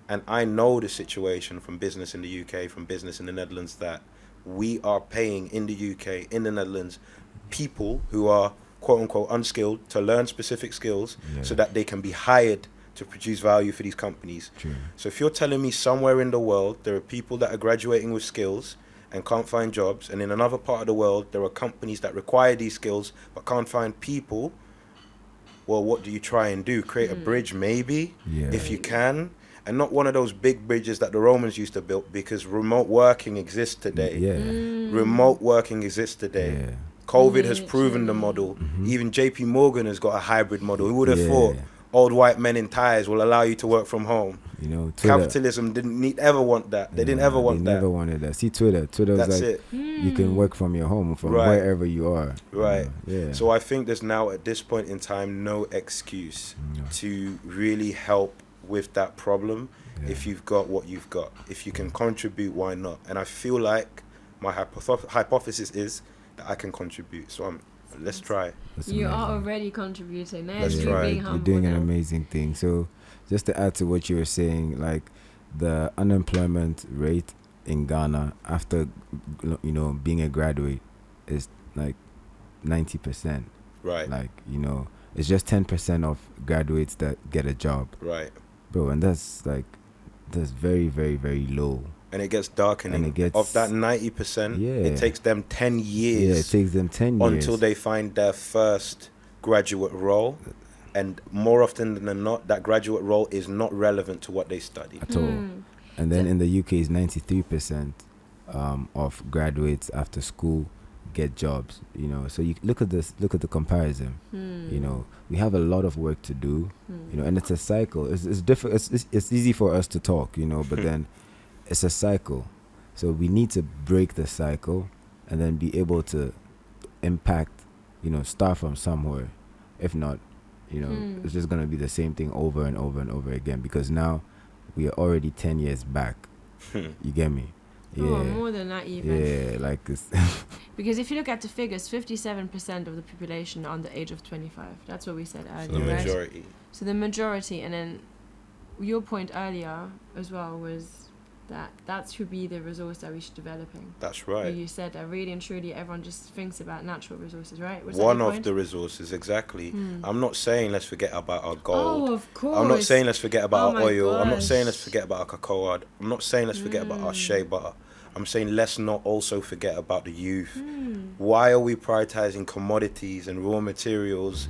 And I know the situation from business in the UK, from business in the Netherlands, that we are paying in the UK, in the Netherlands, people who are quote unquote unskilled to learn specific skills so that they can be hired to produce value for these companies. True. So if you're telling me somewhere in the world there are people that are graduating with skills and can't find jobs, and in another part of the world there are companies that require these skills but can't find people, well, what do you try and do? Create a bridge, maybe, if you can. And not one of those big bridges that the Romans used to build, because remote working exists today. Remote working exists today. COVID has proven the model. Even JP Morgan has got a hybrid model. Who would have thought old white men in ties will allow you to work from home? You know, Twitter, capitalism didn't ever want that. They didn't ever want that. They never wanted that. See, Twitter was That's like, it. you can work from your home, from wherever you are. Right. Yeah. So I think there's now, at this point in time, no excuse to really help with that problem. If you've got what you've got, if you can contribute, why not? And I feel like my hypothesis is that I can contribute. So let's try. You are already contributing. Let's try. You're doing an amazing thing. So just to add to what you were saying, like the unemployment rate in Ghana after, you know, being a graduate is like 90%. Right. Like, you know, it's just 10% of graduates that get a job. Right. Bro, and that's very, very, very low. And it gets darkening. And it gets, of that 90%, it takes them 10 years. Yeah, it takes them 10 years. Until they find their first graduate role. And more often than not, that graduate role is not relevant to what they studied. At all. And then in the UK, it's 93% of graduates after school get jobs, you know. So you look at the comparison. You know, we have a lot of work to do, you know, and it's a cycle. It's different. It's easy for us to talk, you know, but then it's a cycle. So we need to break the cycle and then be able to impact, you know, start from somewhere. If not, you know, it's just gonna be the same thing over and over and over again, because now we are already 10 years back. You get me? Yeah. Oh, more than that even. Yeah, like it's because if you look at the figures, 57% of the population are under the age of 25. That's what we said earlier. So the majority. Right? So the majority, and then your point earlier as well was that should be the resource that we should developing. That's right. You said that really and truly everyone just thinks about natural resources, right? Was one of the resources, exactly. I'm not saying let's forget about our gold. Oh, of course. I'm not saying let's forget about our oil. Gosh. I'm not saying let's forget about our cocoa. I'm not saying let's forget about our shea butter. I'm saying let's not also forget about the youth. Why are we prioritizing commodities and raw materials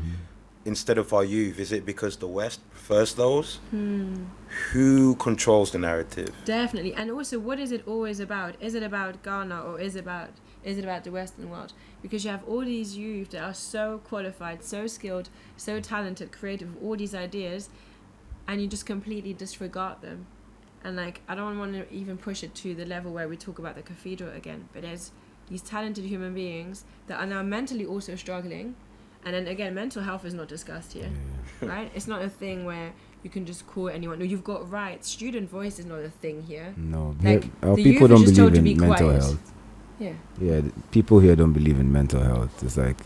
instead of our youth? Is it because the West prefers those? Who controls the narrative? Definitely. And also, what is it always about? Is it about Ghana, or is it about the Western world? Because you have all these youth that are so qualified, so skilled, so talented, creative, with all these ideas, and you just completely disregard them. And like, I don't want to even push it to the level where we talk about the cathedral again, but there's these talented human beings that are now mentally also struggling. And then again, mental health is not discussed here, right? It's not a thing where you can just call anyone. No, you've got rights. Student voice is not a thing here. No, like, the people don't believe in mental quiet. health. Yeah. Yeah, people here don't believe in mental health. It's like,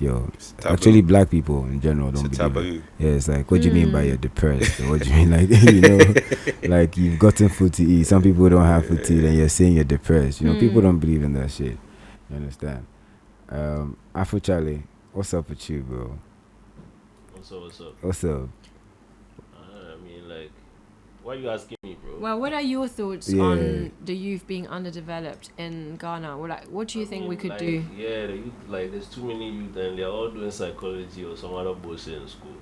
actually black people in general don't believe it. Yeah, it's like, what do you mean by you're depressed? Or what do you mean, like, like you've gotten food to eat. Some people don't have food to eat and you're saying you're depressed. People don't believe in that shit. You understand? Afrochale, what's up with you, bro? What's up? I mean, like, why are you asking me, bro? Well, what are your thoughts on the youth being underdeveloped in Ghana? What do you think we could do? Yeah, the youth, like, there's too many youth and they're all doing psychology or some other bullshit in school.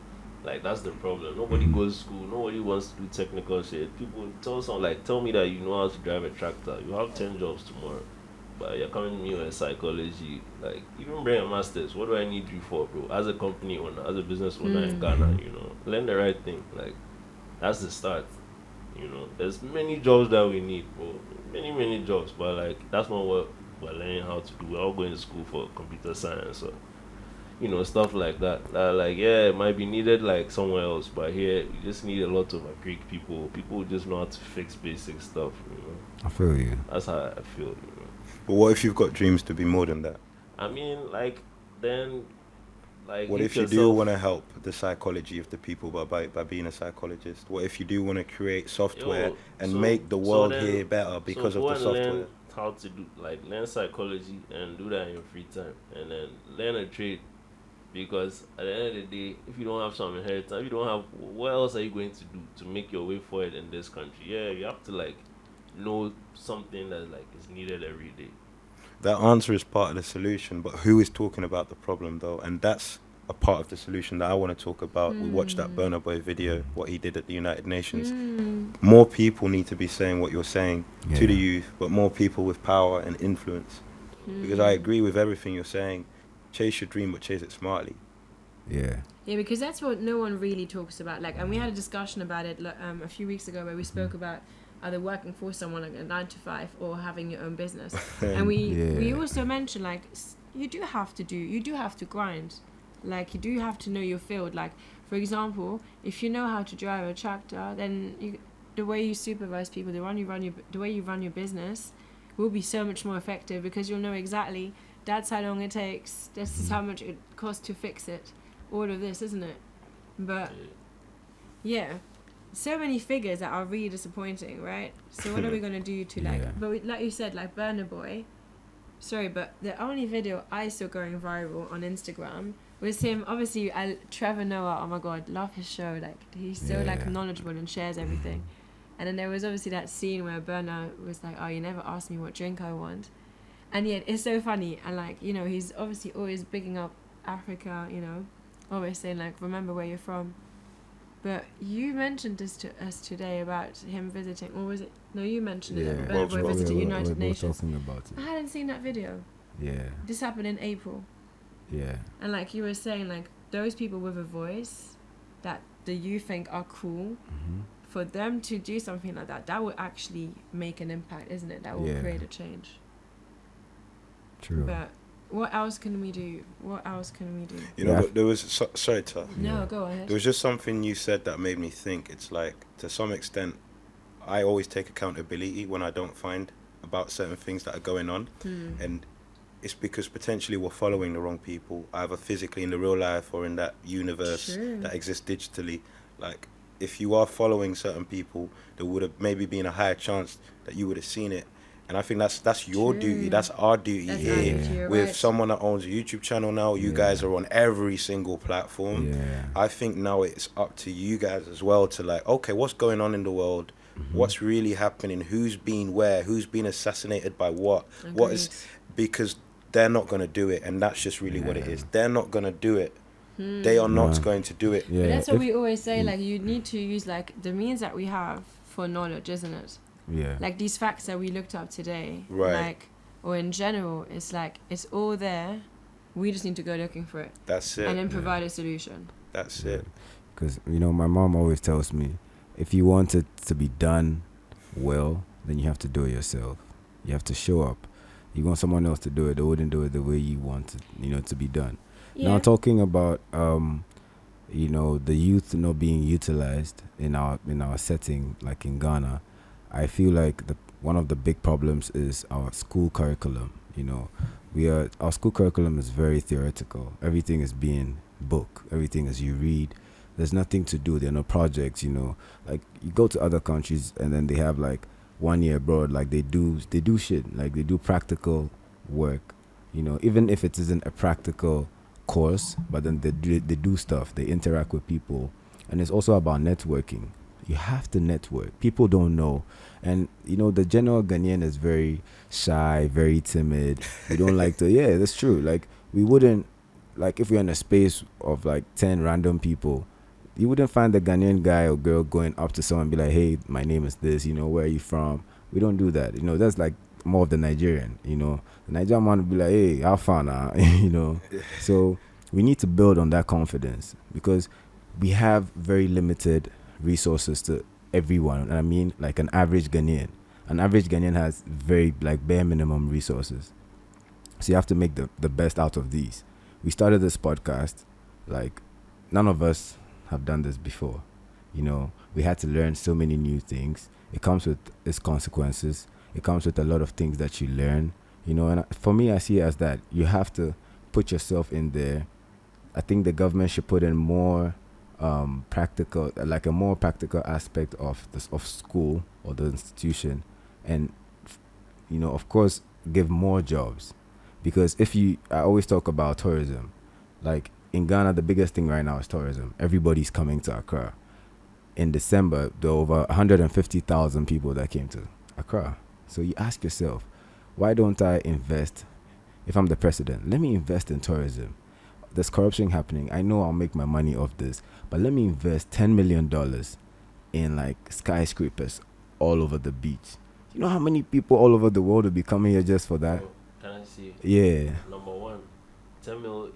Like, that's the problem. Nobody goes to school. Nobody wants to do technical shit. People tell me that you know how to drive a tractor. You have 10 jobs tomorrow. But you're coming to me with psychology. Like, even bring a master's. What do I need you for, bro? As a company owner, as a business owner in Ghana, learn the right thing. Like, that's the start. There's many jobs that we need, bro. Many jobs. But, like, that's not what we're learning how to do. We're all going to school for computer science or, stuff like that. It might be needed, like, somewhere else. But here, you just need a lot of Greek people. People who just know how to fix basic stuff, I feel you. That's how I feel, But what if you've got dreams to be more than that? I mean, what if you do want to help the psychology of the people by being a psychologist? What if you do want to create software and make the world here better because of the software? Learn how to do, learn psychology and do that in your free time, and then learn a trade. Because at the end of the day, if you don't have some inheritance, if you don't have, what else are you going to do to make your way forward in this country? Yeah, you have to know something that is needed every day. That answer is part of the solution, but who is talking about the problem though? And that's a part of the solution that I want to talk about. We watched that Burna Boy video, what he did at the United Nations. More people need to be saying what you're saying to the youth, but more people with power and influence. Because I agree with everything you're saying. Chase your dream, but chase it smartly. Yeah, because that's what no one really talks about. And we had a discussion about it a few weeks ago where we spoke about either working for someone like a 9 to 5 or having your own business. And we also mentioned you do have to grind. You do have to know your field. For example, if you know how to drive a tractor, then the way you supervise people, the way you run your business will be so much more effective, because you'll know exactly that's how long it takes, this is how much it costs to fix it, all of this, isn't it? But so many figures that are really disappointing, right? So what are we going to do to but like you said, Burna Boy, sorry, but the only video I saw going viral on Instagram was him, obviously, Trevor Noah, oh my god, love his show, he's so knowledgeable and shares everything. And then there was obviously that scene where Burna was like, oh, you never asked me what drink I want. And yet it's so funny, and he's obviously always bigging up Africa, always saying remember where you're from. But you mentioned this to us today about him visiting, or was it? No, you mentioned it. Burna Boy visited United Nations. Talking about it. I hadn't seen that video. Yeah. This happened in April. Yeah. And you were saying, those people with a voice that you think are cool, for them to do something like that will actually make an impact, isn't it? That will create a change. True. But what else can we do? There was sorry, Ta. No, go ahead. There was just something you said that made me think. It's to some extent, I always take accountability when I don't find about certain things that are going on, and it's because potentially we're following the wrong people, either physically in the real life or in that universe that exists digitally. If you are following certain people, there would have maybe been a higher chance that you would have seen it. And I think that's your duty. That's our duty here. With someone that owns a YouTube channel now, you guys are on every single platform. Yeah. I think now it's up to you guys as well to okay, what's going on in the world? What's really happening? Who's been where? Who's been assassinated by what? Agreed. What is, because they're not going to do it, and that's just really what it is. They're not going to do it. they are not going to do it. Yeah. But that's what we always say, like, you need to use, like, the means that we have for knowledge, isn't it? Yeah. Like, these facts that we looked up today, Right. like, or in general, it's like, it's all there. We just need to go looking for it. That's it. And then provide a solution. That's it. Because, you know, my mom always tells me, if you want it to be done well, then you have to do it yourself. You have to show up. You want someone else to do it, they wouldn't do it the way you want it, you know, to be done. Yeah. Now, talking about, you know, the youth not being utilized in our setting, like in Ghana, I feel like one of the big problems is our school curriculum. You know, our school curriculum is very theoretical. Everything is being book. Everything is you read. There's nothing to do. There are no projects. You know, like you go to other countries and then they have like 1 year abroad. Like they do shit. Like they do practical work. You know, even if it isn't a practical course, but then they do stuff. They interact with people, and it's also about networking. You have to network. People don't know. And, you know, the general Ghanaian is very shy, very timid. We don't like to, yeah, that's true. Like, we wouldn't, like, if we're in a space of, like, 10 random people, you wouldn't find the Ghanaian guy or girl going up to someone and be like, hey, my name is this, you know, where are you from? We don't do that. You know, that's, like, more of the Nigerian, you know. The Nigerian man would be like, hey, how far now? You know. So, we need to build on that confidence because we have very limited resources to everyone. And I mean, like an average Ghanaian has very like bare minimum resources, so you have to make the best out of these. We started this podcast, like none of us have done this before. You know, we had to learn so many new things. It comes with its consequences. It comes with a lot of things that you learn, you know. And for me, I see it as that you have to put yourself in there. I think the government should put in more practical, like a more practical aspect of this, of school or the institution, and you know, of course, give more jobs. Because I always talk about tourism. Like in Ghana, the biggest thing right now is tourism. Everybody's coming to Accra. In December, there were over 150,000 people that came to Accra. So you ask yourself, why don't I invest? If I'm the president, let me invest in tourism. There's corruption happening. I know I'll make my money off this, but let me invest $10 million in like skyscrapers all over the beach. You know how many people all over the world will be coming here just for that? Can I see? Yeah. Number one, 10 mil,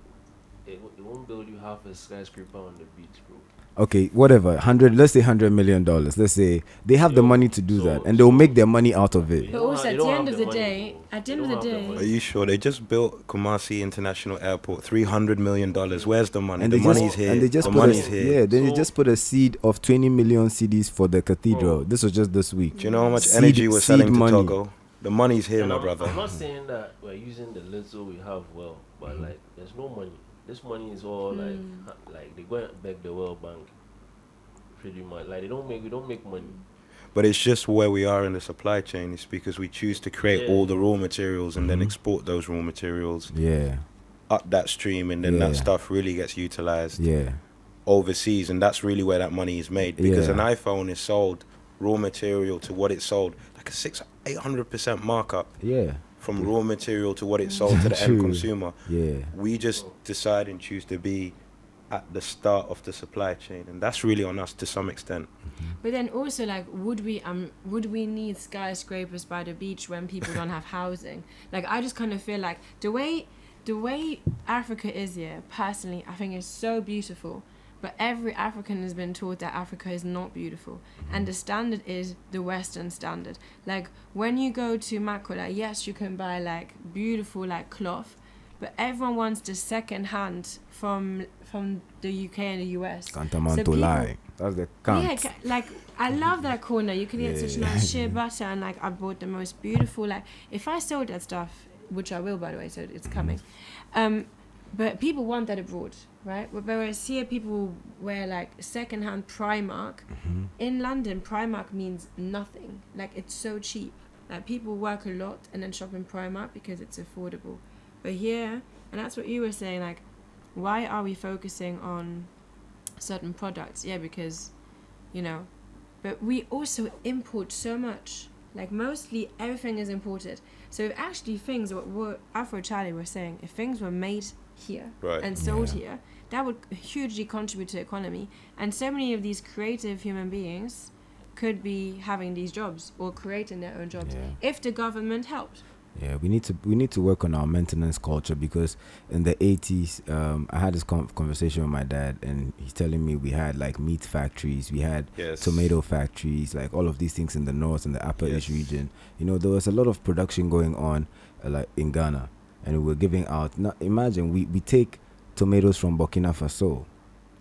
it won't build you half a skyscraper on the beach, bro. Okay, whatever. Let's say $100 million. Let's say they have the money to do that, and they'll make their money out of it. But also, at the end of the day, Are you sure they just built Kumasi International Airport? $300 million. Where's the money? And The they money's here. And they just The put money's here. Yeah, then they just put a seed of 20 million CDs for the cathedral. Bro. This was just this week. Do you know how much energy we're selling to money. Togo? The money's here, And my I'm brother. not saying that we're using the little we have well, but like, there's no money. This money is all like they go and beg the World Bank. Pretty much, like we don't make money. But it's just where we are in the supply chain. It's because we choose to create all the raw materials and then export those raw materials up that stream, and then that stuff really gets utilized overseas, and that's really where that money is made. Because an iPhone is sold raw material to what it's sold, like a 600-800% markup. From raw material to what it's sold to the end consumer. We just decide and choose to be at the start of the supply chain, and that's really on us to some extent. But then also, like, would we need skyscrapers by the beach when people don't have housing? Like, I just kind of feel like the way Africa is here, personally, I think it's so beautiful. But every African has been taught that Africa is not beautiful, and the standard is the Western standard. Like when you go to Makola, yes, you can buy like beautiful like cloth, but everyone wants the second hand from the U.K. and the U.S. Can't amount to lie. That's the can't. Yeah, like I love that corner. You can get such nice shea butter, and like I bought the most beautiful. Like if I sold that stuff, which I will, by the way, so it's coming. But people want that abroad, right? Whereas here people wear like second-hand Primark. In London, Primark means nothing. Like it's so cheap. Like people work a lot and then shop in Primark because it's affordable. But here, and that's what you were saying, like, why are we focusing on certain products? Yeah, because, you know, but we also import so much. Like mostly everything is imported. So if actually things, what Afrochale was saying, if things were made here and sold here, that would hugely contribute to the economy. And so many of these creative human beings could be having these jobs or creating their own jobs if the government helped. Yeah, we need to work on our maintenance culture, because in the 80s, I had this conversation with my dad, and he's telling me we had like meat factories, we had tomato factories, like all of these things in the north and the Upper East region. You know, there was a lot of production going on, like in Ghana, and we were giving out. Now, imagine we take tomatoes from Burkina Faso.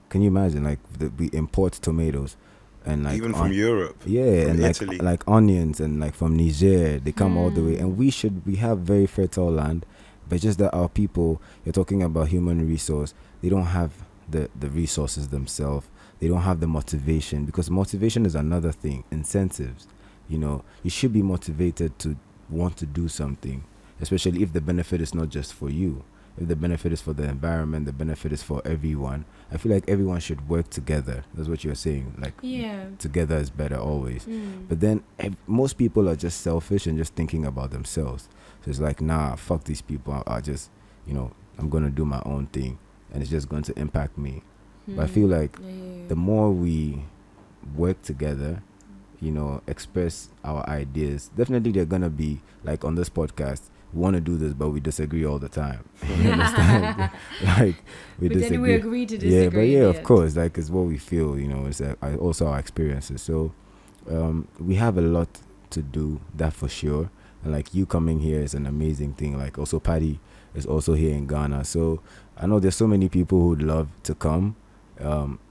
Can you imagine? Like we import tomatoes. And like even from Europe, and Italy. like onions, and like from Niger, they come all the way, and we have very fertile land, but just that our people, you're talking about human resource, they don't have the resources themselves, they don't have the motivation, because motivation is another thing. Incentives, you know, you should be motivated to want to do something, especially if the benefit is not just for you. If the benefit is for the environment, the benefit is for everyone. I feel like everyone should work together. That's what you're saying. Like, together is better always. But then most people are just selfish and just thinking about themselves. So it's like, nah, fuck these people. I just, you know, I'm going to do my own thing, and it's just going to impact me. But I feel like the more we work together, you know, express our ideas, definitely they're going to be, like on this podcast, we want to do this, but we disagree all the time. You understand? Like, we but disagree. Then we agree to disagree. Yeah, of course. Like, it's what we feel, you know, it's also our experiences. So, we have a lot to do, that for sure. And like, you coming here is an amazing thing. Like, also Paddy is also here in Ghana. So, I know there's so many people who'd love to come.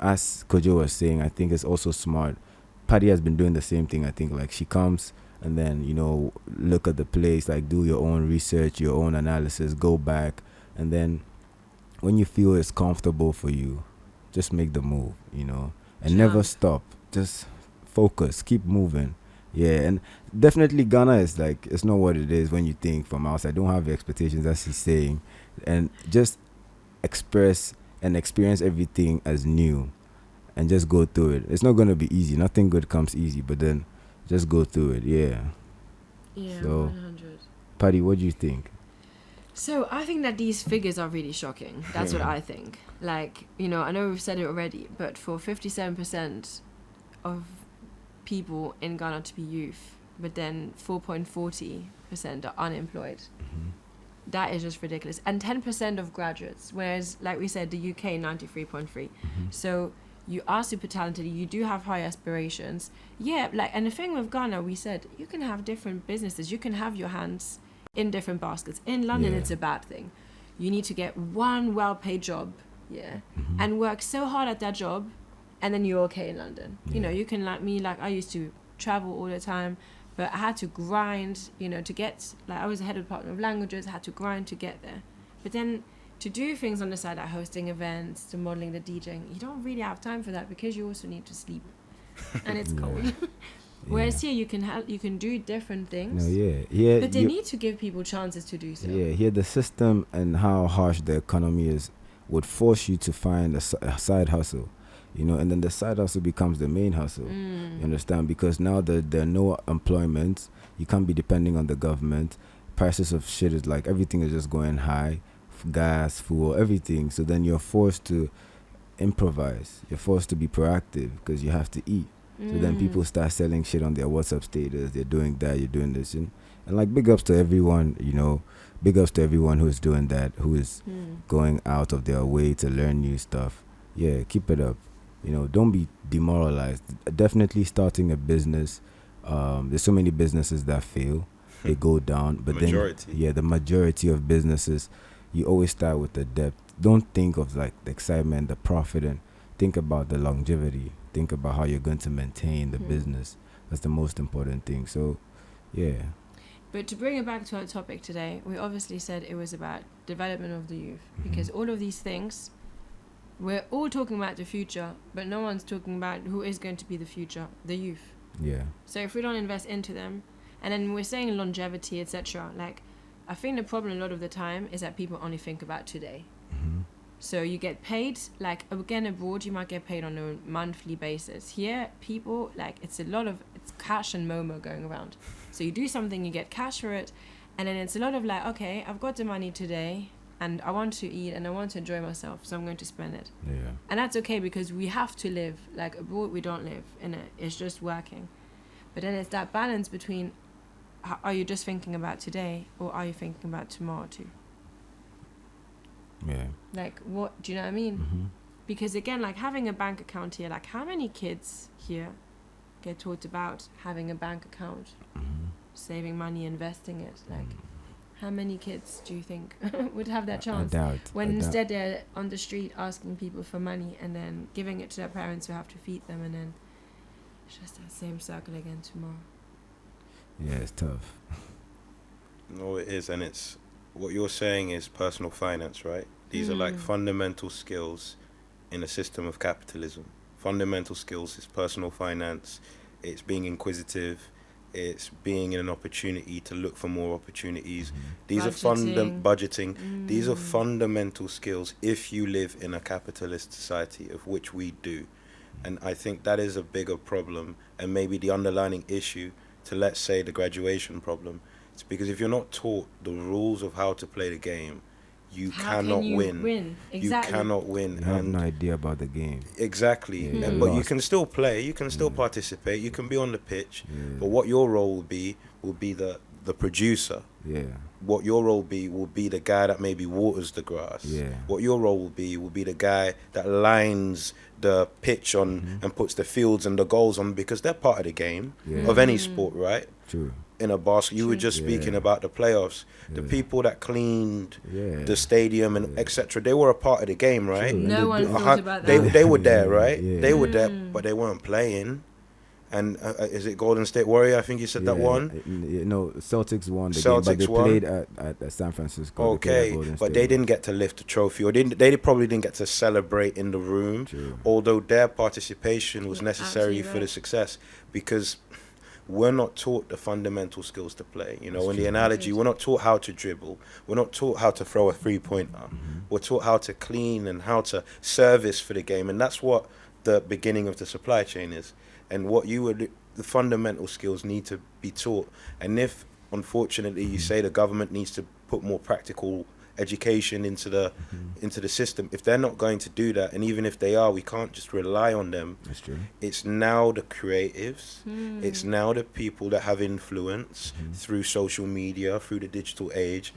As Kojo was saying, I think it's also smart. Paddy has been doing the same thing. I think, like, she comes, and then, you know, look at the place, like do your own research, your own analysis, go back, and then when you feel it's comfortable for you, just make the move, you know, and never stop. Just focus, keep moving. Yeah, and definitely Ghana is like, it's not what it is when you think from outside. Don't have the expectations, as he's saying, and just express and experience everything as new, and just go through it. It's not going to be easy. Nothing good comes easy, but then just go through it. Yeah, so 100. Paddy, what do you think? So I think that these figures are really shocking. That's what I think. Like, you know, I know we've said it already, but for 57% of people in Ghana to be youth, but then 4.40% are unemployed. That is just ridiculous. And 10% of graduates, whereas, like we said, the UK 93.3. So you are super talented, you do have high aspirations. Yeah, like, and the thing with Ghana, we said, you can have different businesses, you can have your hands in different baskets. In London, it's a bad thing. You need to get one well-paid job, and work so hard at that job, and then you're okay in London. You know, you can, like me, like I used to travel all the time, but I had to grind, you know, to get, like, I was the head of the Department of Languages, I had to grind to get there. But then to do things on the side, like hosting events, to modeling, the DJing, you don't really have time for that, because you also need to sleep, and it's cold. Whereas here you can do different things. No, but they need to give people chances to do so. Yeah, here the system and how harsh the economy is would force you to find a side hustle, you know, and then the side hustle becomes the main hustle. You understand? Because now there are no employment, you can't be depending on the government. Prices of shit is like, everything is just going high. Gas, fuel, everything. So then you're forced to improvise. You're forced to be proactive, because you have to eat. So then people start selling shit on their WhatsApp status. They're doing that, you're doing this. And like, big ups to everyone, you know, big ups to everyone who's doing that, who is going out of their way to learn new stuff. Yeah, keep it up. You know, don't be demoralized. Definitely starting a business. There's so many businesses that fail. They go down. But the majority of businesses, you always start with the depth. Don't think of like the excitement, the profit, and think about the longevity. Think about how you're going to maintain the business. That's the most important thing. So, yeah. But to bring it back to our topic today, we obviously said it was about development of the youth, because all of these things, we're all talking about the future, but no one's talking about who is going to be the future, the youth. Yeah. So if we don't invest into them, and then we're saying longevity, etc., like, I think the problem a lot of the time is that people only think about today. So you get paid, like, again, abroad, you might get paid on a monthly basis. Here, people, like, it's cash and Momo going around. So you do something, you get cash for it, and then it's a lot of like, okay, I've got the money today, and I want to eat and I want to enjoy myself, so I'm going to spend it. Yeah. And that's okay, because we have to live. Like abroad, we don't live in it. It's just working. But then it's that balance between, are you just thinking about today, or are you thinking about tomorrow too? Yeah. Like, what, do you know what I mean? Mm-hmm. Because again, like having a bank account here, like how many kids here get taught about having a bank account, Mm-hmm. saving money, investing it? Like, how many kids do you think would have that I chance? doubt. When instead they're on the street asking people for money and then giving it to their parents who have to feed them, and then it's just that same circle again tomorrow. Yeah, it's tough. No, it is, and it's what you're saying is personal finance, right? These are like fundamental skills in a system of capitalism. Fundamental skills is personal finance. It's being inquisitive. It's being in an opportunity to look for more opportunities. These are budgeting. These are fundamental skills if you live in a capitalist society, of which we do. And I think that is a bigger problem, and maybe the underlying issue to, let's say, the graduation problem. It's because if you're not taught the rules of how to play the game, you cannot win. Exactly. You cannot win. You have no idea about the game. Exactly. Yeah, But you can still play, you can still participate, you can be on the pitch. Yeah. But what your role will be the producer. Yeah. What your role will be the guy that maybe waters the grass. Yeah. What your role will be the guy that lines the pitch on and puts the fields and the goals on, because they're part of the game of any sport, right? True. In a basket, you were just speaking about the playoffs. The people that cleaned the stadium and etc. They were a part of the game, right? True. No one thought about that. They were there, right? Yeah. They were there, but they weren't playing. And is it Golden State Warrior? I think you said that one. No, Celtics won the Celtics game, but they won. played at San Francisco. Okay, but they didn't get to lift the trophy, or they probably didn't get to celebrate in the room. True. Although their participation was necessary absolutely for right. the success, because we're not taught the fundamental skills to play. You know, in the analogy, we're not taught how to dribble. We're not taught how to throw a three-pointer. We're taught how to clean and how to service for the game, and that's what the beginning of the supply chain is. And what the fundamental skills need to be taught. And if, unfortunately, you say the government needs to put more practical education into the system, if they're not going to do that, and even if they are, we can't just rely on them. That's true. It's now the creatives, it's now the people that have influence through social media, through the digital age,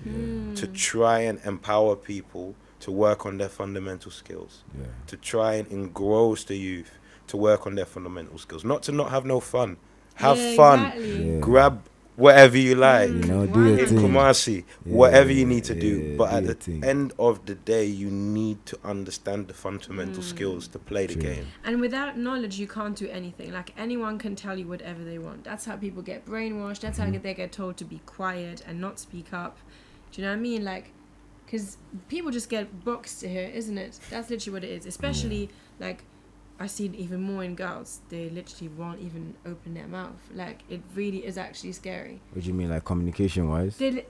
to try and empower people to work on their fundamental skills, to try and engross the youth to work on their fundamental skills, not to not have no fun. Have fun. Exactly. Grab whatever you like. You know, do your In thing. Kumasi, Yeah, whatever you need to do. yeah, But do at your the thing. end of the day, you need to understand the fundamental skills to play the game. And without knowledge, you can't do anything. Like, anyone can tell you whatever they want. That's how people get brainwashed. That's how they get told to be quiet and not speak up. Do you know what I mean? Like, because people just get boxed here, isn't it? That's literally what it is. Especially, like, I see it even more in girls. They literally won't even open their mouth. Like, it really is actually scary. What do you mean, like communication wise? They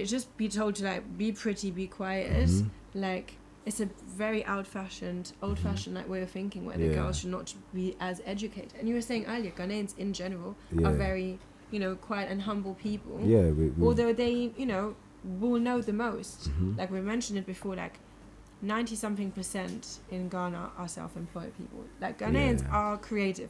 just be told to, like, be pretty, be quiet. Like, it's a very old-fashioned like way of thinking, where the girls should not be as educated. And you were saying earlier, Ghanaians in general are very, quiet and humble people. Yeah, although they, will know the most. Like we mentioned it before, like 90-something% in Ghana are self-employed people. Like, Ghanaians are creative.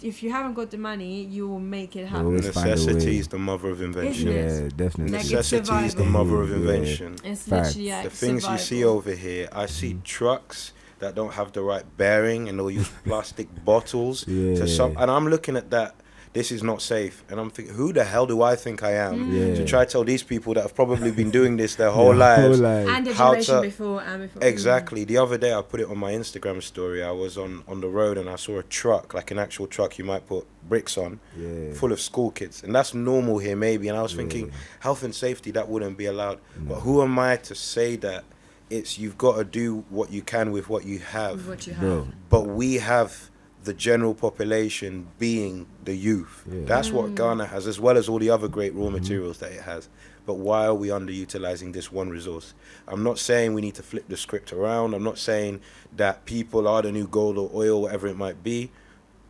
If you haven't got the money, you will make it happen. Necessity is the mother of invention. Yeah, definitely. Like, Necessity is the mother of invention. It's Facts. literally like The things you see survival. over here, I see trucks that don't have the right bearing, and they'll use plastic bottles and I'm looking at that. This is not safe, and I'm thinking, who the hell do I think I am to try to tell these people that have probably been doing this their whole lives And the how generation to before and before. exactly. The other day I put it on my Instagram story. I was on the road and I saw a truck, like an actual truck you might put bricks on, full of school kids, and that's normal here maybe. And I was thinking, health and safety, that wouldn't be allowed. But who am I to say that? It's, you've got to do what you can with what you have. What you Bro. have. But we have the general population being the youth. That's what Ghana has, as well as all the other great raw materials that it has. But why are we underutilizing this one resource? I'm not saying we need to flip the script around. I'm not saying that people are the new gold or oil, whatever it might be.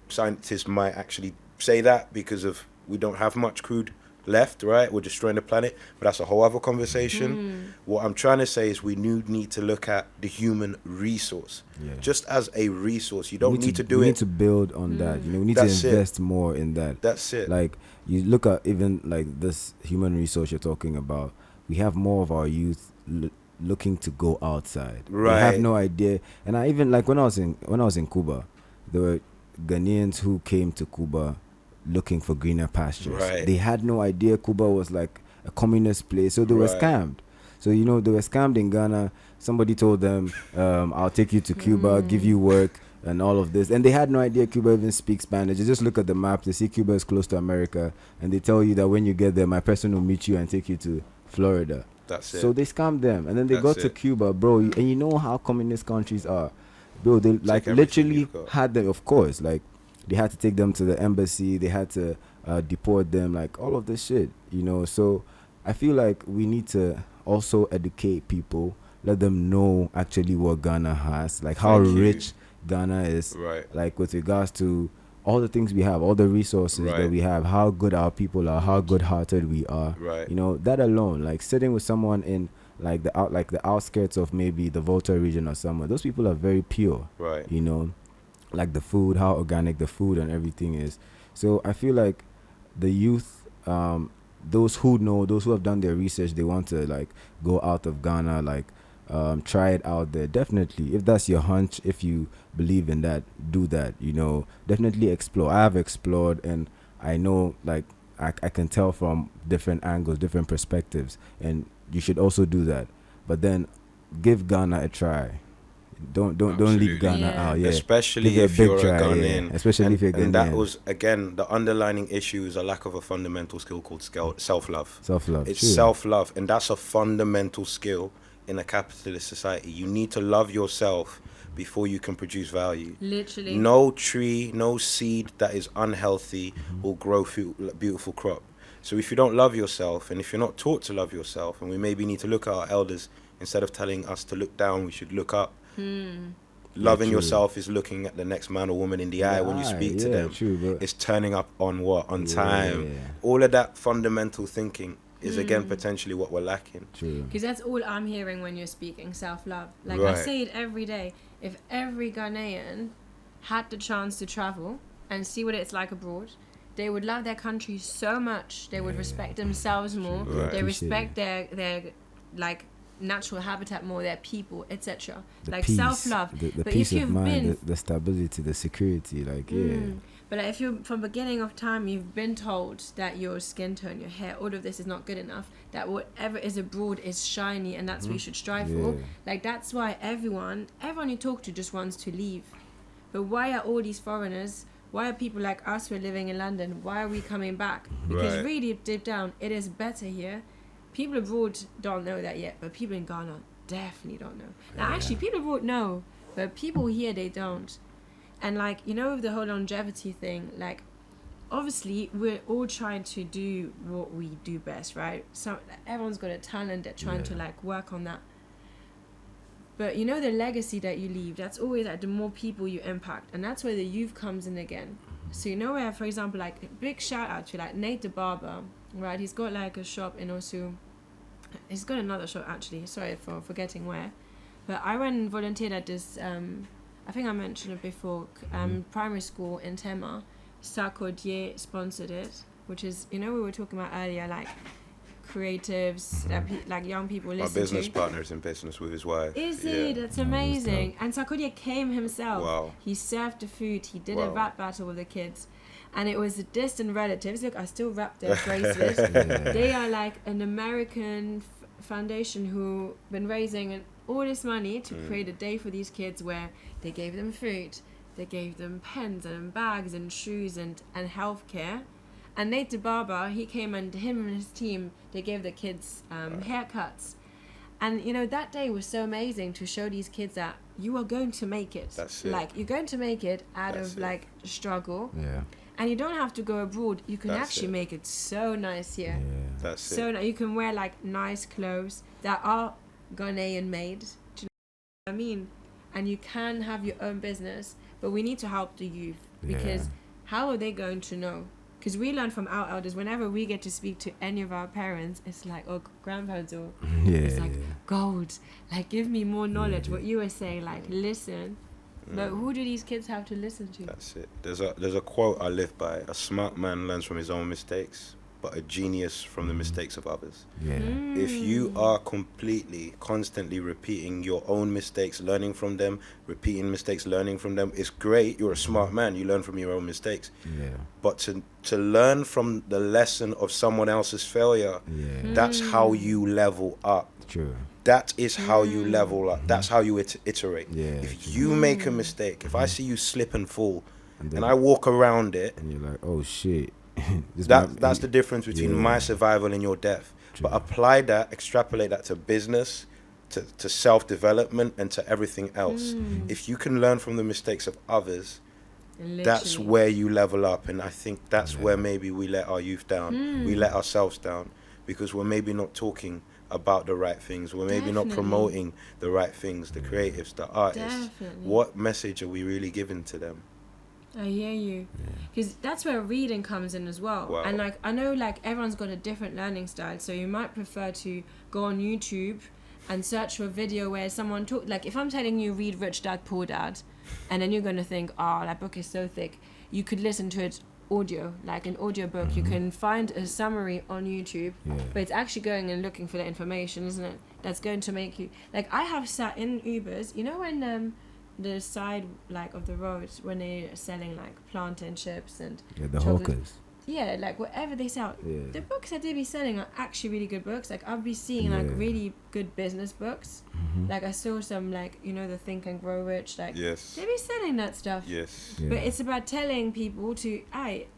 Scientists might actually say that because of we don't have much crude left, right? We're destroying the planet, but that's a whole other conversation. What I'm trying to say is we need to look at the human resource. Just as a resource. You don't need to do we it. need to build on that. You know, we need That's to invest more in that. That's it. Like, you look at even like this human resource you're talking about. We have more of our youth looking to go outside. Right. They have no idea. And I even, like, when I was in Cuba, there were Ghanaians who came to Cuba looking for greener pastures. Right. They had no idea Cuba was like a communist place, so they were scammed. So, you know, they were scammed in Ghana. Somebody told them, I'll take you to Cuba, give you work and all of this. And they had no idea Cuba even speaks Spanish. They just look at the map, they see Cuba is close to America, and they tell you that when you get there, my person will meet you and take you to Florida. That's it. So they scammed them. And then they got to Cuba, bro. And you know how communist countries are. Bro, they like literally had them, of course, like they had to take them to the embassy, they had to deport them, like all of this shit, you know. So I feel like we need to also educate people, let them know actually what Ghana has, like how rich Ghana is, like with regards to all the things we have, all the resources that we have, how good our people are, how good-hearted we are, you know. That alone, like sitting with someone in like the outskirts of maybe the Volta region or somewhere, those people are very pure, you know, like the food, how organic the food and everything is. So I feel like the youth, those who know, those who have done their research, they want to like go out of Ghana, like try it out there. Definitely, if that's your hunch, if you believe in that, do that, you know. Definitely explore. I have explored, and I know, like, I can tell from different angles, different perspectives, and you should also do that. But then give Ghana a try. Don't leave Ghana out. Especially if you're a Ghanaian. Especially if you're Ghanaian. And that was, again, the underlining issue is a lack of a fundamental skill called self-love. Self-love. It's self-love, and that's a fundamental skill in a capitalist society. You need to love yourself before you can produce value. Literally. No tree, no seed that is unhealthy will grow beautiful crop. So if you don't love yourself, and if you're not taught to love yourself, and we maybe need to look at our elders, instead of telling us to look down, we should look up. Loving yourself is looking at the next man or woman in the eye when you speak to them. It's turning up on what? On time. All of that fundamental thinking is again potentially what we're lacking. Because that's all I'm hearing when you're speaking, self-love. Like I say it every day. If every Ghanaian had the chance to travel and see what it's like abroad, they would love their country so much. They would respect themselves more. They respect their like natural habitat more, their people, etc. Like peace, self-love. The peace of mind, the stability, the security, like But like if you're from beginning of time, you've been told that your skin tone, your hair, all of this is not good enough. That whatever is abroad is shiny, and that's what you should strive for. Like that's why everyone you talk to just wants to leave. But why are all these foreigners? Why are people like us who are living in London? Why are we coming back? Because really deep down, it is better here. People abroad don't know that yet, but people in Ghana definitely don't know. Now, actually, people abroad know, but people here, they don't. And, like, you know, with the whole longevity thing, like, obviously, we're all trying to do what we do best, right? So everyone's got a talent. They're trying to, like, work on that. But, you know, the legacy that you leave, that's always, like, the more people you impact. And that's where the youth comes in again. So, you know, where, for example, like, a big shout out to, like, Nate the Barber. Right, he's got like a shop in Osu. He's got another shop actually. Sorry for forgetting where. But I went and volunteered at this. I think I mentioned it before. Primary school in Tema. Sarkodie sponsored it, which is, you know, we were talking about earlier, like creatives that like young people listen to. My business partner's in business with his wife. Is he? That's amazing. And Sarkodie came himself. Wow. He served the food. He did a rap battle with the kids. And it was distant relatives. Look, I still wrap their bracelets. They are like an American foundation who been raising all this money to create a day for these kids where they gave them food, they gave them pens and bags and shoes and healthcare. And Nate the Barber, he came and him and his team, they gave the kids haircuts. And, you know, that day was so amazing to show these kids that you are going to make it. That's it. Like, you're going to make it out of, like, struggle. Yeah. And you don't have to go abroad. You can actually make it so nice here. Yeah. That's so it. You can wear like nice clothes that are Ghanaian made. Do you know what I mean? And you can have your own business. But we need to help the youth. Because how are they going to know? because we learn from our elders. Whenever we get to speak to any of our parents, it's like, or grandparents, or it's like gold. Like, give me more knowledge. What you were saying, like, listen. But who do these kids have to listen to? That's it. There's a quote I live by: a smart man learns from his own mistakes, but a genius from the mistakes of others. If you are constantly repeating your own mistakes, learning from them, repeating mistakes, learning from them, it's great. You're a smart man. You learn from your own mistakes. But to learn from the lesson of someone else's failure, that's how you level up. True. That is how you level up. That's how you iterate. If you make a mistake, if I see you slip and fall, and I walk around it, and you're like, oh shit. That's the difference between my survival and your death. True. But apply that, extrapolate that to business, to self-development, and to everything else. If you can learn from the mistakes of others, that's where you level up. And I think that's where maybe we let our youth down. We let ourselves down because we're maybe not talking about the right things. We're maybe not promoting the right things, the creatives, the artists. What message are we really giving to them? I hear you, because that's where reading comes in as well. Wow. And like, I know like everyone's got a different learning style, so you might prefer to go on YouTube and search for a video where someone talk. Like, if I'm telling you read Rich Dad Poor Dad, and then you're gonna think, oh, that book is so thick, you could listen to it audio, like an audio book. You can find a summary on YouTube, but it's actually going and looking for the information, isn't it? That's going to make you, like, I have sat in Ubers, you know, when the side like of the road when they're selling like plantain chips and the hawkers, like whatever they sell, the books that they be selling are actually really good books. Like, I'll be seeing like really good business books. Like, I saw some, like, you know, the Think and Grow Rich, like they be selling that stuff. But it's about telling people to,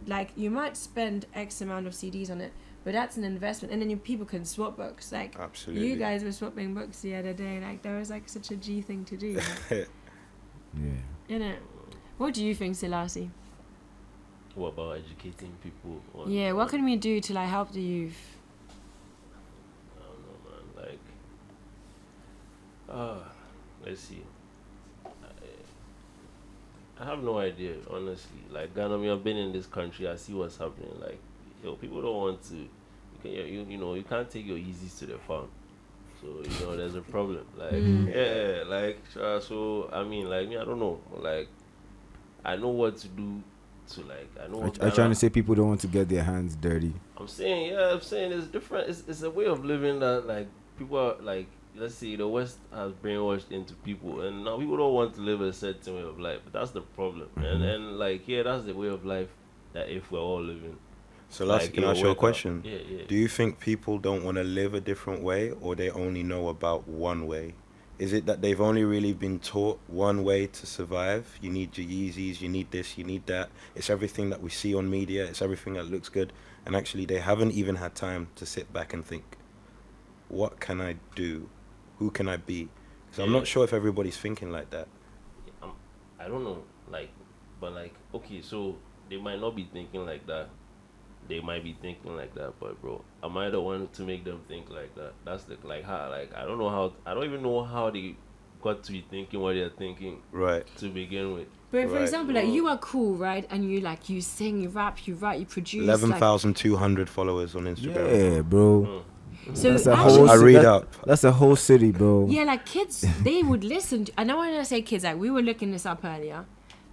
like, you might spend X amount of CDs on it, but that's an investment, and then people can swap books. Like, absolutely, you guys were swapping books the other day. Like, that was like such a G thing to do. You know, what do you think, Selassie? What about educating people? What can we do to like help the youth? I don't know, man. Like, let's see. I have no idea, honestly. Like, Ghana, I've been in this country. I see what's happening. Like, people don't want to. You can't take your Yeezys to the farm. So, there's a problem. Like, so, I mean, like, me, I don't know. Like, I know what to do to, like, I know what... Are you trying to say people don't want to get their hands dirty? I'm saying it's different. It's a way of living that, like, people are, like, let's say the West has brainwashed into people, and now people don't want to live a certain way of life. But that's the problem. And like, that's the way of life that if we're all living. So, Lassie, can I ask you a question? Yeah. Do you think people don't want to live a different way, or they only know about one way? Is it that they've only really been taught one way to survive? You need your Yeezys, you need this, you need that. It's everything that we see on media. It's everything that looks good. And actually, they haven't even had time to sit back and think, what can I do? Who can I be? Because I'm not sure if everybody's thinking like that. I don't know. Like, but like, okay, so they might not be thinking like that. They might be thinking like that, but bro, am I the one to make them think like that? That's the, like, how, like, I don't even know how they got to be thinking what they're thinking, right, to begin with. But for example, like, you are cool, right? And you sing, you rap, you write, you produce. 11,200 followers on Instagram. Yeah, bro. So that's a whole, I read up. That's a whole city, bro. Yeah, like, kids, they would listen. And I want to say kids, like, we were looking this up earlier.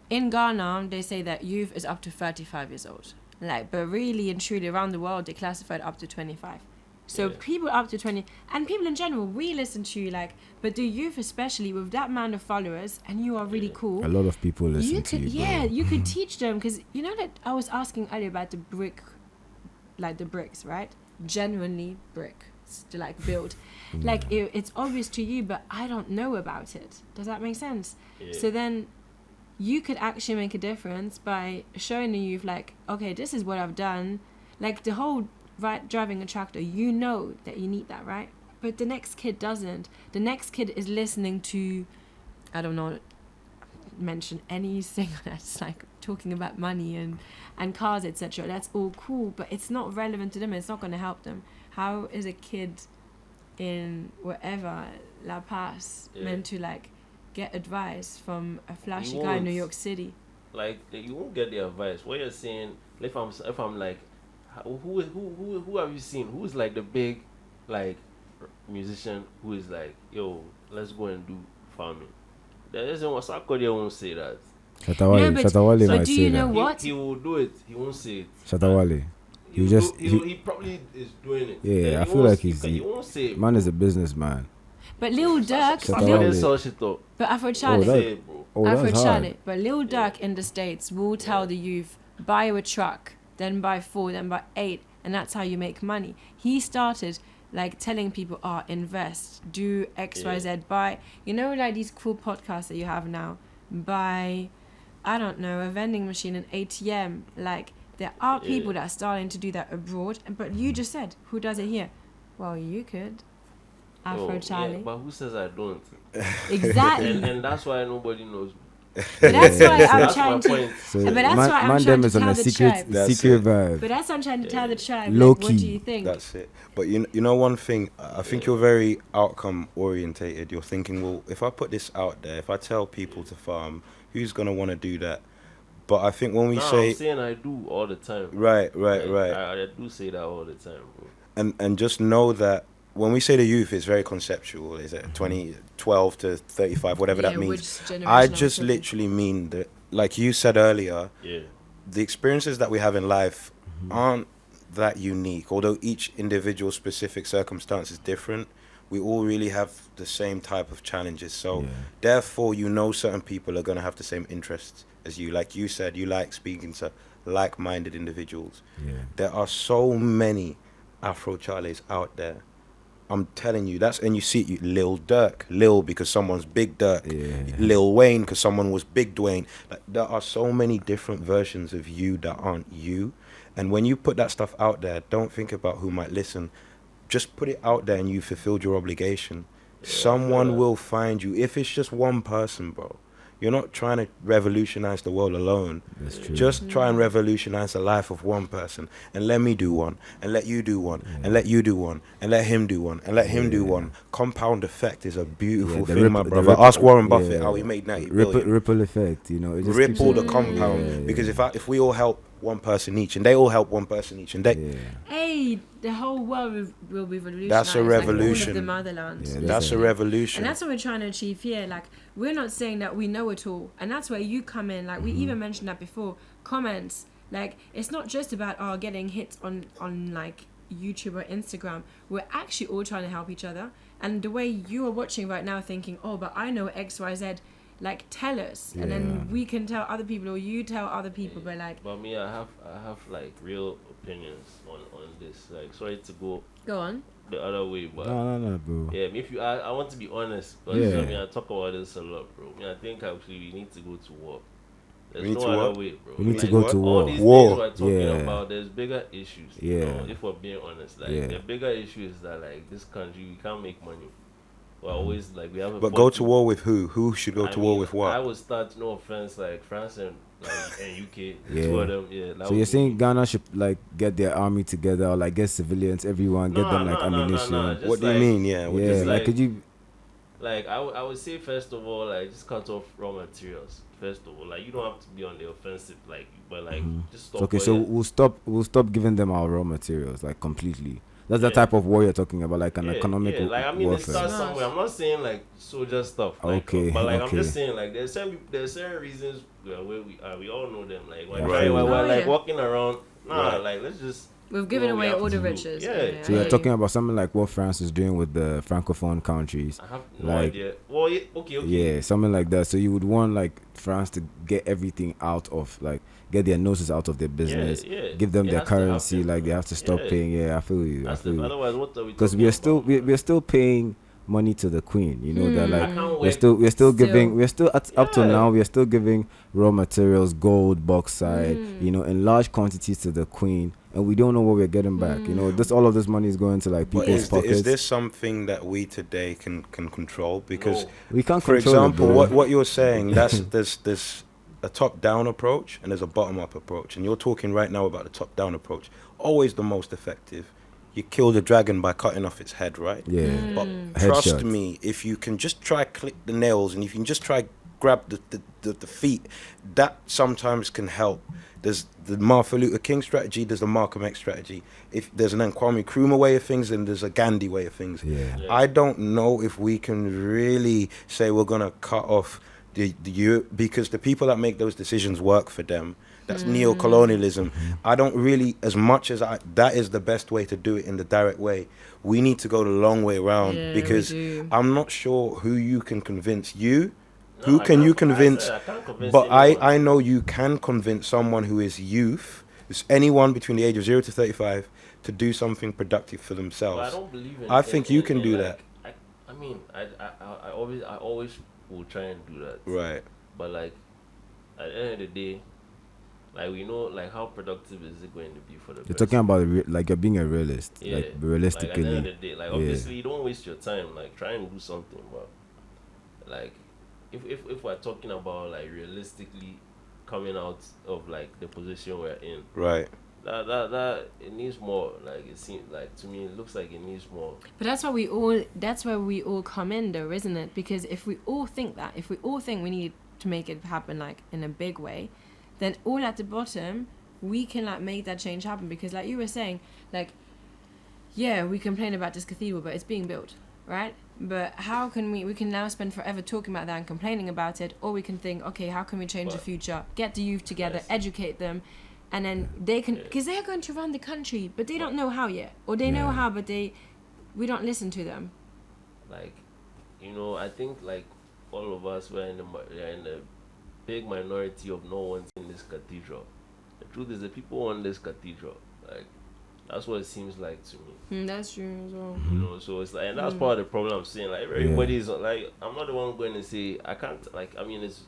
In Ghana, they say that youth is up to 35 years old. Like, but really and truly around the world, they classified up to 25. So people up to 20, and people in general, we listen to you, like, but the youth especially, with that amount of followers, and you are really cool. A lot of people listen to you. Yeah, you could teach them, because you know that I was asking earlier about the bricks, right? Genuinely bricks to like build. Like, it's obvious to you, but I don't know about it. Does that make sense? So then you could actually make a difference by showing the youth, like, okay, this is what I've done. Like, the whole driving a tractor, you know that you need that, right? But the next kid doesn't. The next kid is listening to, I don't know, mention any singer that's like talking about money and cars, etc. That's all cool, but it's not relevant to them. It's not going to help them. How is a kid in wherever, La Paz, meant to like get advice from a flashy guy in New York City? like you won't get the advice. What you're saying, if I'm like, who have you seen? Who's like the big, like, musician who is like, yo, let's go and do farming. There isn't what Sarkodie won't say that. Shatawale, but Shatawale so might do say you know that. what? He will do it. He won't say it. Shatawale. He probably is doing it. Yeah, I he feel won't- like he won't say it. man is a businessman. But Lil Durk, Shatawale. Sell shit up. but Oh, Afrochale, that- Say it, bro. Oh, that's Afrochale, hard. but Lil Durk in the States will tell the youth, buy a truck, then buy 4, then buy 8, and that's how you make money. He started like telling people, invest, do X, Y, Z, buy, like these cool podcasts that you have now, buy, I don't know, a vending machine, an ATM. Like, there are people that are starting to do that abroad, but you just said, who does it here? Well, you could. Afrochale. Yeah, but who says I don't? Exactly. And that's why nobody knows me. But that's why I'm That's trying my to. point. So But that's why I'm man trying them to is on tell a the secret tribe. That's secret it. vibe. But that's what I'm trying to tell the tribe. Low Like, what key. do you think? That's it. But you know one thing, I think you're very outcome orientated. You're thinking, well, if I put this out there, if I tell people to farm, who's gonna want to do that? But I think when we I'm say saying I do all the time. right, I do say that all the time, bro. and just know that when we say the youth, it's very conceptual. Is it 12 to 35, whatever that means? Which generation I are we just talking? literally mean that, like you said earlier, Yeah. the experiences that we have in life aren't that unique. Although each individual specific circumstance is different, we all really have the same type of challenges. So Yeah. therefore, certain people are going to have the same interests as you. Like you said, you like speaking to like-minded individuals. Yeah. There are so many Afrochales out there. I'm telling you, and you see Lil Durk, Lil because someone's Big Durk, Yeah. Lil Wayne because someone was Big Dwayne. Like, there are so many different versions of you that aren't you. And when you put that stuff out there, don't think about who might listen. Just put it out there and you fulfilled your obligation. Someone will find you. If it's just one person, bro. You're not trying to revolutionize the world alone. That's true. Just try and revolutionize the life of one person. And let me do one. And let you do one. And let you do one. And let him do one. And let him do one. Compound effect is a beautiful the thing, my the brother. ripple- Ask Warren Buffett yeah. how he made 90 billion. Ripple effect, it just Ripple keeps the compound. Yeah, Because if we all help one person each, and they all help one person each, and they... yeah. Hey, the whole world will be revolutionized. That's a revolution. Like all of the motherlands. Yeah, That's a revolution. And that's what we're trying to achieve here. Like, we're not saying that we know it all. And that's where you come in. Like, we even mentioned that before. Comments. Like, it's not just about getting hits on like YouTube or Instagram. We're actually all trying to help each other. And the way you are watching right now thinking, but I know X, Y, Z. Like, tell us. And then we can tell other people, or you tell other people. But like, But me, I have like real opinions on this. Like, sorry to go go on. the other way, but No, bro. yeah, if you, I want to be honest, because I talk about this a lot, bro. I think actually we need to go to war. There's We need no to other what? way, bro. We need to Like, go to all war. these War. things we're talking Yeah. about, there's bigger issues. Yeah. If we're being honest, like Yeah. the bigger issue is that like this country we can't make money. We're always like we have a. But go to war with who? Who should go to war with I what? would start, no offense, like France and UK. Yeah. Two of them, yeah. So you're saying Ghana should like get their army together, or like get civilians, everyone, get them like ammunition. Just What do you like- mean? Yeah. What do you Yeah, mean? like could you? Like I would say first of all, like just cut off raw materials. First of all, like you don't have to be on the offensive, like, but like just stop. Okay, so we'll stop giving them our raw materials like completely. That's the type of war you're talking about, like an economic like I mean, it warfare. starts somewhere. I'm not saying like soldier stuff. Like, Okay, but like okay. I'm just saying like there's certain reasons where we are. We all know them. Like Yeah, we're right. like yeah. walking around. Right. Like let's just. We've given Well, we away have all the to- riches. yeah. So I you're hear talking you. about something like what France is doing with the francophone countries. I have no Like- idea. Well, yeah, okay. Yeah, something like that. So you would want like France to get everything out of like get their noses out of their business, yeah. give them It their has to currency, happen. like they have to stop Yeah. paying. Yeah, I feel you. That's otherwise, what are we? Because we are still we're still paying money to the queen. You know that I like can't we're wait. still giving Still. we're still up to Yeah. now we're still giving raw materials, gold, bauxite, in large quantities to the queen, and we don't know what we're getting back. All of this money is going to like But people's is pockets. this something that we today can control? Because, No. We can't for control it, example, bro. what you're saying, there's a top-down approach and there's a bottom-up approach, and you're talking right now about the top-down approach. Always the most effective. You kill the dragon by cutting off its head, right? Yeah. But Headshot. trust me, if you can just try click the nails and if you can just try grab the feet. That sometimes can help. There's the Martin Luther King strategy, there's the Malcolm X strategy. If there's an Kwame Nkrumah way of things, and there's a Gandhi way of things. Yeah. I don't know if we can really say we're gonna cut off the because the people that make those decisions work for them. That's neo-colonialism. I don't really, as much as that is the best way to do it in the direct way. We need to go the long way around, because I'm not sure who you can convince. Who can you convince? I can't convince But anyone. I know you can convince someone who is youth, it's anyone between the age of 0 to 35, to do something productive for themselves. But I don't believe in. I think you can do like, that. I mean, I always will try and do that. Right. But like, at the end of the day, like we know, like how productive is it going to be for the You're person? talking about like you're being a realist. Yeah. Like realistically. Like at the end of the day, like obviously you don't waste your time. Like try and do something, but like if we're talking about like realistically coming out of like the position we're in, Right. that it needs more. Like it seems like, to me, it looks like it needs more. But that's why we all come in, though, isn't it? Because if we all think we need to make it happen like in a big way, then all at the bottom we can like make that change happen. Because like you were saying, like, yeah, we complain about this cathedral, but it's being built, right? But how can we can now spend forever talking about that and complaining about it, or we can think, okay, how can we change the future, get the youth together, educate them, and then they can, because they are going to run the country, but they don't know how yet, or they know how, but we don't listen to them. Like, you know, I think like all of us were in the big minority of no one's in this cathedral. The truth is, the people on this cathedral, like, that's what it seems like to me. That's true as well. You know, so it's like, and that's part of the problem I'm saying. Like, everybody's like, I'm not the one going to say I can't. Like, I mean, it's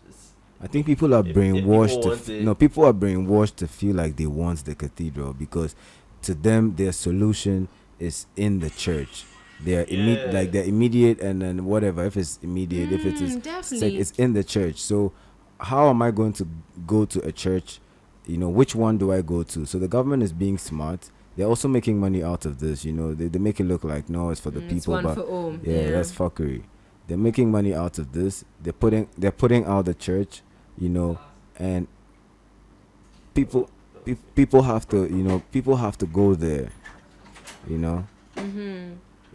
I think people are brainwashed. People people are brainwashed to feel like they want the cathedral, because to them their solution is in the church. They're like they're immediate, and then whatever, if it's immediate, if it is definitely. it's in the church. So how am I going to go to a church? You know, which one do I go to? So the government is being smart. They're also making money out of this. You know, they make it look like no, it's for the people, it's one but for all. yeah, that's fuckery. They're making money out of this. They're putting out the church, you know, and people have to, you know, people have to go there, you know.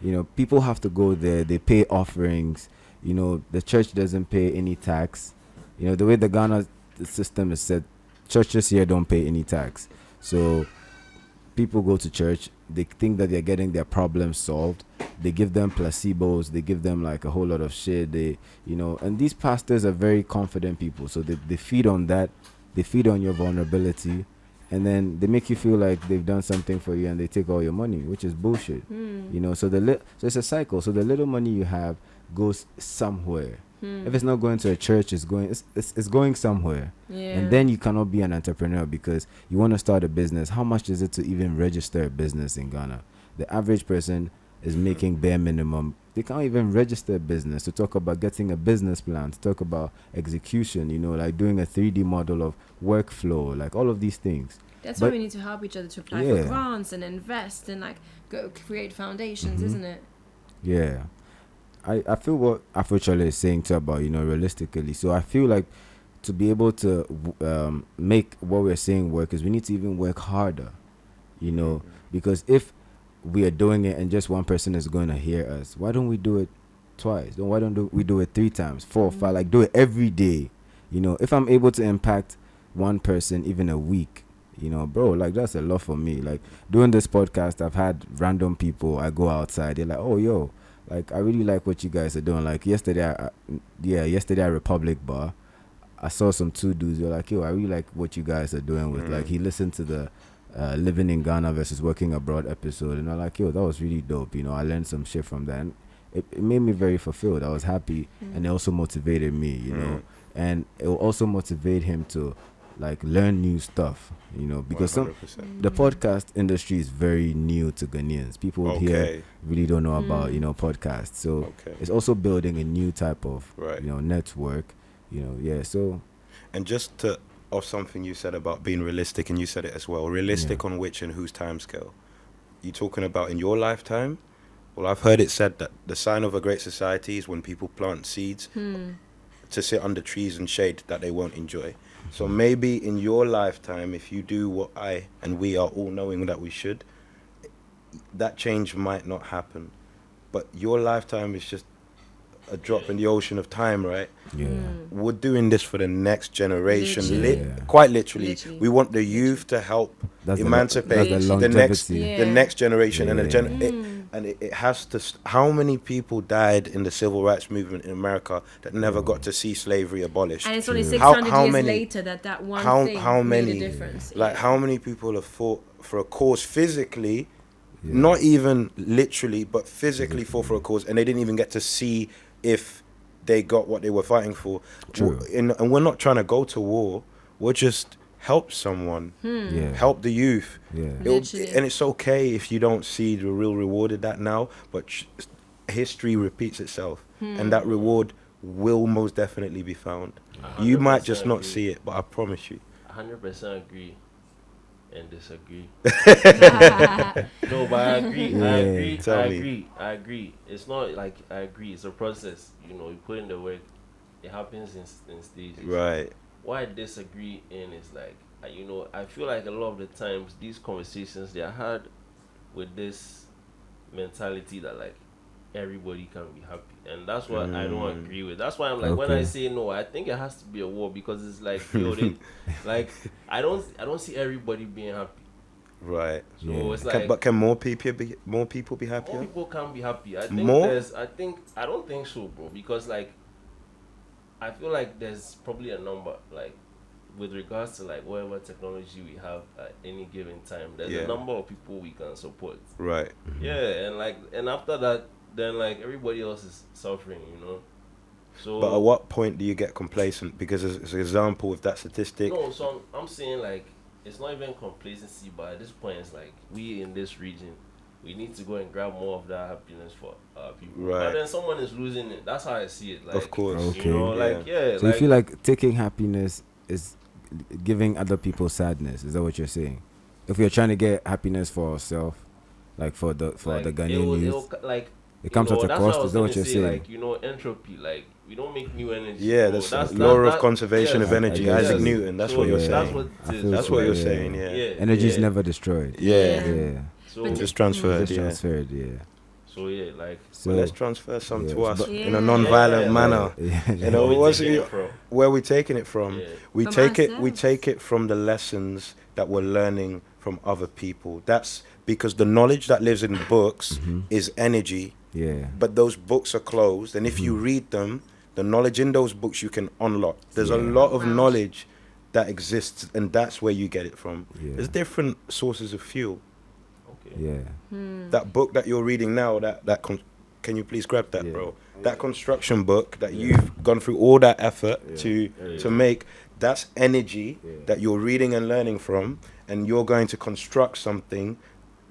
You know, people have to go there. They pay offerings. You know, the church doesn't pay any tax. You know, the way the Ghana system is set, churches here don't pay any tax. So people go to church. They think that they're getting their problems solved. They give them placebos. They give them like a whole lot of shit. They, you know, and these pastors are very confident people. So they feed on that. They feed on your vulnerability. And then they make you feel like they've done something for you, and they take all your money, which is bullshit. You know, so so it's a cycle. So the little money you have goes somewhere. If it's not going to a church, it's going somewhere. And then you cannot be an entrepreneur, because you want to start a business. How much is it to even register a business in Ghana? The average person is making bare minimum. They can't even register a business. To talk about getting a business plan, to talk about execution, you know, like doing a 3D model of workflow, like all of these things. That's why we need to help each other to apply for grants and invest and like go create foundations, isn't it? Yeah. I feel what Afrochale is saying too about, you know, realistically. So I feel like to be able to make what we're saying work, is we need to even work harder, you know, because if we are doing it and just one person is going to hear us, why don't we do it twice? Why don't we do it 3 times, 4, 5, like do it every day? You know, if I'm able to impact one person even a week, you know, bro, like that's a lot for me. Like doing this podcast, I've had random people, I go outside, they're like, oh, yo, like I really like what you guys are doing. Like yesterday at Republic Bar, I saw some 2 dudes, they're like, yo, I really like what you guys are doing with like, he listened to the living in Ghana versus working abroad episode, and I'm like, yo, that was really dope. You know, I learned some shit from that, and it made me very fulfilled. I was happy, and it also motivated me, you know, and it will also motivate him to like learn new stuff, you know, because the podcast industry is very new to Ghanaians. People here really don't know about, you know, podcasts. So it's also building a new type of, you know, network, you know, so. And just to off something you said about being realistic, and you said it as well, realistic on which and whose time scale? You talking about in your lifetime? Well, I've heard it said that the sign of a great society is when people plant seeds to sit under trees and shade that they won't enjoy. So maybe in your lifetime, if you do what I and we are all knowing that we should, that change might not happen. But your lifetime is just a drop in the ocean of time, right? Yeah. We're doing this for the next generation. Literally. Quite literally. Literally. We want the youth to help That's emancipate the the next longevity. Yeah. the next generation. Yeah. And it has to how many people died in the civil rights movement in America that never got to see slavery abolished? And it's only True. 600 How years many- later that one how thing many made a difference. like Yeah. how many people have fought for a cause physically, Yeah. not even literally, but physically fought for a cause, and they didn't even get to see if they got what they were fighting for. True. And we're not trying to go to war. We're just help someone, Yeah. help the youth. Yeah. Literally. And it's okay if you don't see the real reward of that now, but history repeats itself, and that reward will most definitely be found. You might just not agree. see it, but I promise you. 100% agree and disagree. No, but I agree. Yeah. Tell me. I agree. It's not like I agree. It's a process. You know, you put in the work. It happens in stages. Right. What I disagree in is like, you know, I feel like a lot of the times these conversations they are had with this mentality that like everybody can be happy, and that's what I don't agree with. That's why I'm like when I Okay. say no, I think it has to be a war because it's like yo, like I don't see everybody being happy. Right. So Yeah. it's like But can more people be more happier? people can be happy. I think More? I don't think so, bro, because like I feel like there's probably a number like with regards to like whatever technology we have at any given time. There's Yeah. a number of people we can support. Right. Yeah, and after that, then like everybody else is suffering, you know. So But at what point do you get complacent? Because as an example, with that statistic, no, so I'm saying like it's not even complacency, but at this point it's like we in this region, we need to go and grab more of that happiness for people. Right. But then someone is losing it. That's how I see it. Like, of course. Okay. you know, like So you feel like taking happiness is giving other people sadness? Is that what you're saying? If we're trying to get happiness for ourselves, like for the Ghanaian youth, it comes at a that's what cost. I Is was that what gonna you're say, saying? like, you know, entropy, like we don't make new energy. Yeah, so that's law of conservation yes, of energy. yes. Isaac Newton. That's So what you're yeah. That's saying. what I it is. feel That's so, what you're yeah. saying. Yeah. Energy is yeah. never destroyed. Yeah. Yeah. So, But Just transferred. Just Yeah. transferred. Yeah. so yeah, like So Well, let's transfer some yeah, to us but- in a Yeah. non-violent Yeah. manner. Yeah. You know, where we what's taking it- it from? Where we taking it from? Yeah. We From take it. We ourselves. take it from the lessons that we're learning from other people. That's because the knowledge that lives in books is energy, Yeah. but those books are closed. And if you read them, the knowledge in those books you can unlock. There's a Yeah. lot of Wow. knowledge that exists, and that's where you get it from. Yeah. There's different sources of fuel. Okay. Yeah. That book that you're reading now, can you please grab that, Yeah. bro? That construction book that you've gone through all that effort to make, that's energy that you're reading and learning from, and you're going to construct something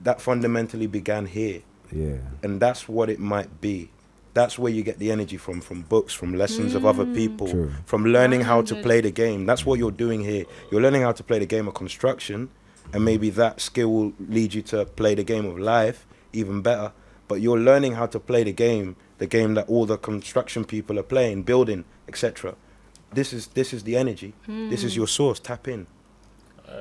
that fundamentally began here. Yeah. And that's what it might be. That's where you get the energy from books, from lessons of other people, True. from learning how to 100. play the game. That's what you're doing here. You're learning how to play the game of construction, and maybe that skill will lead you to play the game of life even better. But you're learning how to play the game that all the construction people are playing, building, etc. This is the energy. This is your source. Tap in.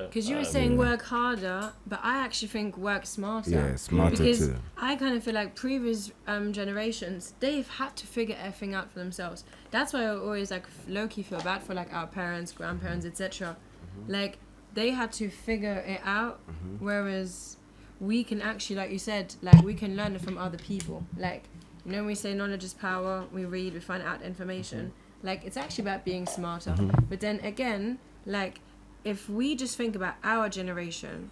Because you were saying work harder, but I actually think work smarter. Yeah. Smarter Because too. I kind of feel like previous generations, they've had to figure everything out for themselves. That's why I always like low-key feel bad for like our parents, grandparents, etc. Like they had to figure it out, whereas we can actually, like you said, like we can learn it from other people. Like, you know, when we say knowledge is power, we read, we find out information. Like it's actually about being smarter. But then again, like if we just think about our generation,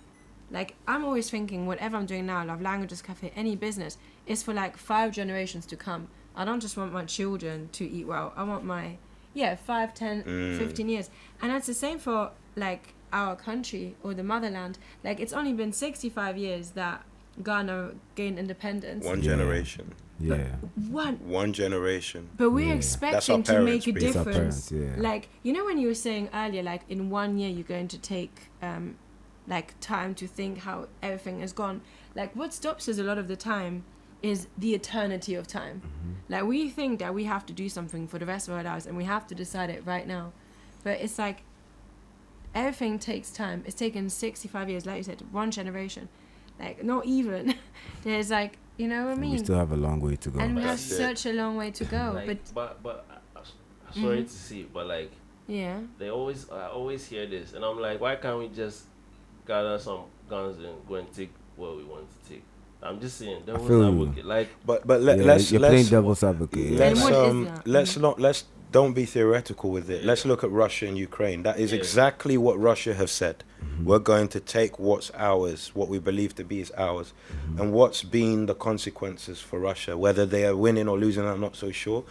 like I'm always thinking whatever I'm doing now, Love Languages Café, any business, is for like 5 generations to come. I don't just want my children to eat well. I want my 5, 10, 15 years. And that's the same for like our country or the motherland. Like it's only been 65 years that Ghana gained independence. One generation. Yeah. One generation. But we're Yeah. That's our expecting to make parents, a Bri. That's our difference. parents, yeah. Like, you know when you were saying earlier, like in 1 year you're going to take like time to think how everything is gone. Like what stops us a lot of the time is the eternity of time. Mm-hmm. Like, we think that we have to do something for the rest of our lives and we have to decide it right now. But it's like, everything takes time. It's taken 65 years, like you said, one generation. Like, not even. There's like, you know what I mean? We still have a long way to go. And we have That's it. such a long way to go. Like, but I'm sorry to see, but like, yeah. I always hear this, and I'm like, why can't we just gather some guns and go and take what we want to take? I'm just saying, devil's advocate. Like, but You're playing devil's advocate. let's don't be theoretical with it. Let's look at Russia and Ukraine. That is exactly what Russia have said. We're going to take what's ours, what we believe to be is ours. And what's been the consequences for Russia, whether they are winning or losing, I'm not so sure.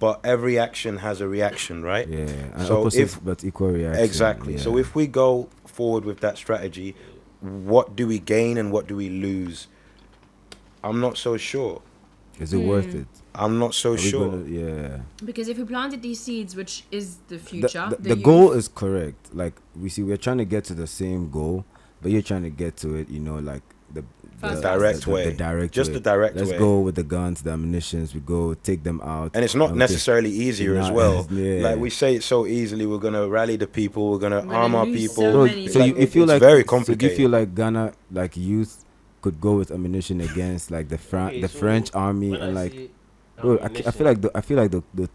But every action has a reaction, right? Yeah, so opposite but equal reaction. Exactly. Yeah. So if we go forward with that strategy, what do we gain and what do we lose? I'm not so sure. Is it worth it? I'm not so sure. Yeah. Because if we planted these seeds, which is the future, the goal is correct. Like, we're trying to get to the same goal, but you're trying to get to it, like the direct way. The direct just way. the direct Let's way. go with the guns, the ammunitions. We go take them out. And it's not necessarily easier as well. Yeah. Like, we say it so easily. We're gonna rally the people. We're gonna arm our people. So you feel like very complicated. So do you feel like Ghana, like youth, could go with ammunition against like the French army and like? Bro, I feel like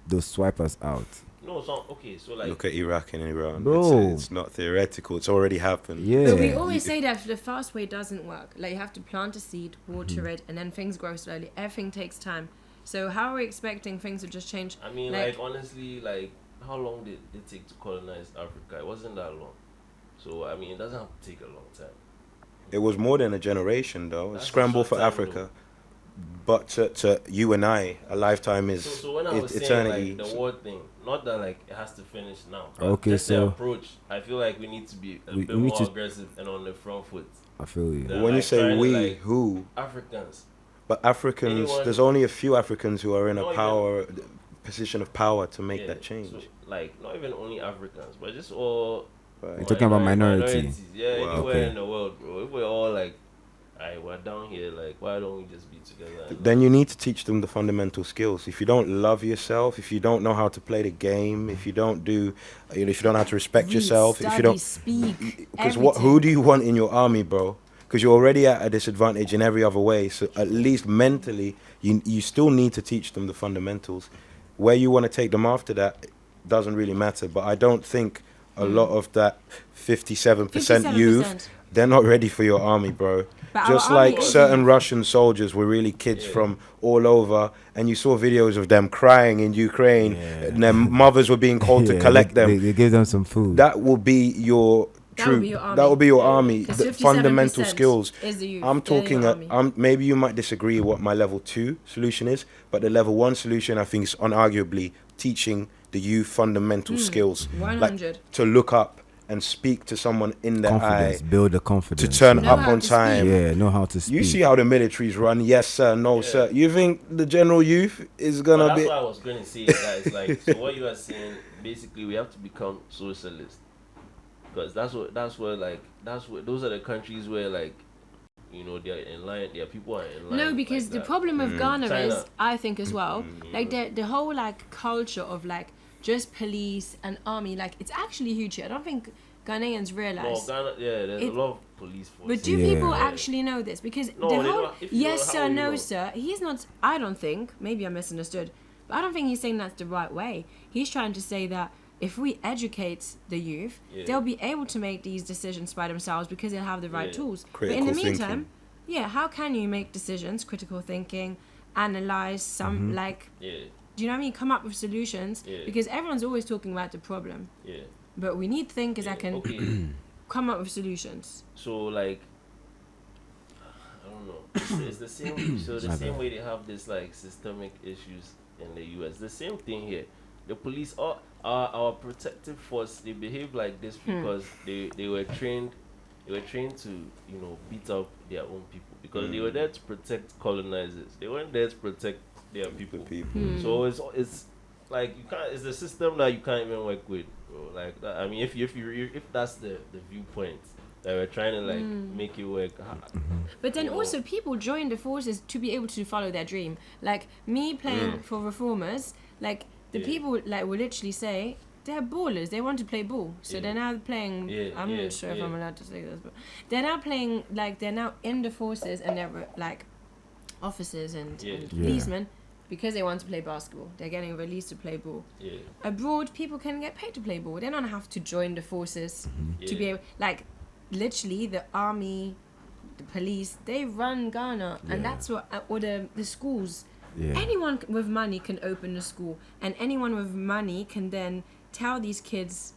they'll swipe us out. No, so okay, so like, look at Iraq and Iran. Bro. It's not theoretical. It's already happened. Yeah. But we always say that the fast way doesn't work. Like, you have to plant a seed, water it, and then things grow slowly. Everything takes time. So how are we expecting things to just change? I mean, like honestly, like, how long did it take to colonize Africa? It wasn't that long. So I mean, it doesn't have to take a long time. It was more than a generation, though. That's A scramble a for short time, Africa. But to you and I, a lifetime is so when I was eternity. saying, like, the war thing, not that like it has to finish now. Okay, just so the approach, I feel like we need to be a bit more aggressive and on the front foot. I feel you. When you say we, who? Africans. But Africans, there's only a few Africans who are in a position of power to make that change. So, like, not even only Africans, but just all. You're talking about minorities. Yeah, wow, anywhere in the world, bro. If we're all like, alright, we're down here, like, why don't we just be together? Then you need to teach them the fundamental skills. If you don't love yourself, if you don't know how to play the game, if you don't do, if you don't know how to respect yourself, if you don't speak, because who do you want in your army, bro? Because you're already at a disadvantage in every other way. So at least mentally, you still need to teach them the fundamentals. Where you want to take them after that doesn't really matter. But I don't think a lot of that 57% youth, they're not ready for your army, bro. But just like certain Russian soldiers were really kids from all over, and you saw videos of them crying in Ukraine, and their mothers were being called to collect them. They gave them some food. That will be your troop. That will be your army. The fundamental skills. I'm talking. Maybe you might disagree what my level 2 solution is, but the level 1 solution, I think, is unarguably teaching the youth fundamental skills, 100. like to look up and speak to someone in the eye, build the confidence, to turn up on time. Know how to speak. You see how the militaries run? Yes, sir. No, sir. You think the general youth is gonna be? That's what I was gonna say, guys. Like, so what you are saying, basically, we have to become socialist, because those are the countries where, like, they're in line. Their people are in line. No, because the problem with Ghana China is, I think as well, like the whole like culture of like just police and army, like, it's actually huge here. I don't think Ghanaians realize. Well, Ghana, there's a lot of police forces. But do people actually know this? Because the whole yes sir, no sir, he's not. I don't think. Maybe I misunderstood, but I don't think he's saying that's the right way. He's trying to say that if we educate the youth, they'll be able to make these decisions by themselves because they'll have the right tools. Critical but in the meantime, how can you make decisions, critical thinking, analyze some do you know what I mean? Come up with solutions because everyone's always talking about the problem. Yeah. But we need thinkers that can come up with solutions. So, like, I don't know. It's the same. So the same way they have this like systemic issues in the U.S. The same thing here. The police are our protective force. They behave like this because they were trained. They were trained to beat up their own people because they were there to protect colonizers. They weren't there to protect their people. So it's like you can't. It's the system that you can't even work with, bro. Like that, I mean, if that's the viewpoint, That we're trying to like make it work. But then also people join the forces to be able to follow their dream. Like me playing for reformers, like the people like will literally say they're ballers. They want to play ball, so they're now playing. I'm not sure if I'm allowed to say this, but they're now playing like they're now in the forces and they're like officers and policemen because they want to play basketball. They're getting released to play ball. Abroad, people can get paid to play ball. They don't have to join the forces to be able like. Literally, the army, the police, they run Ghana, and that's what, or the schools. Anyone with money can open a school, and anyone with money can then tell these kids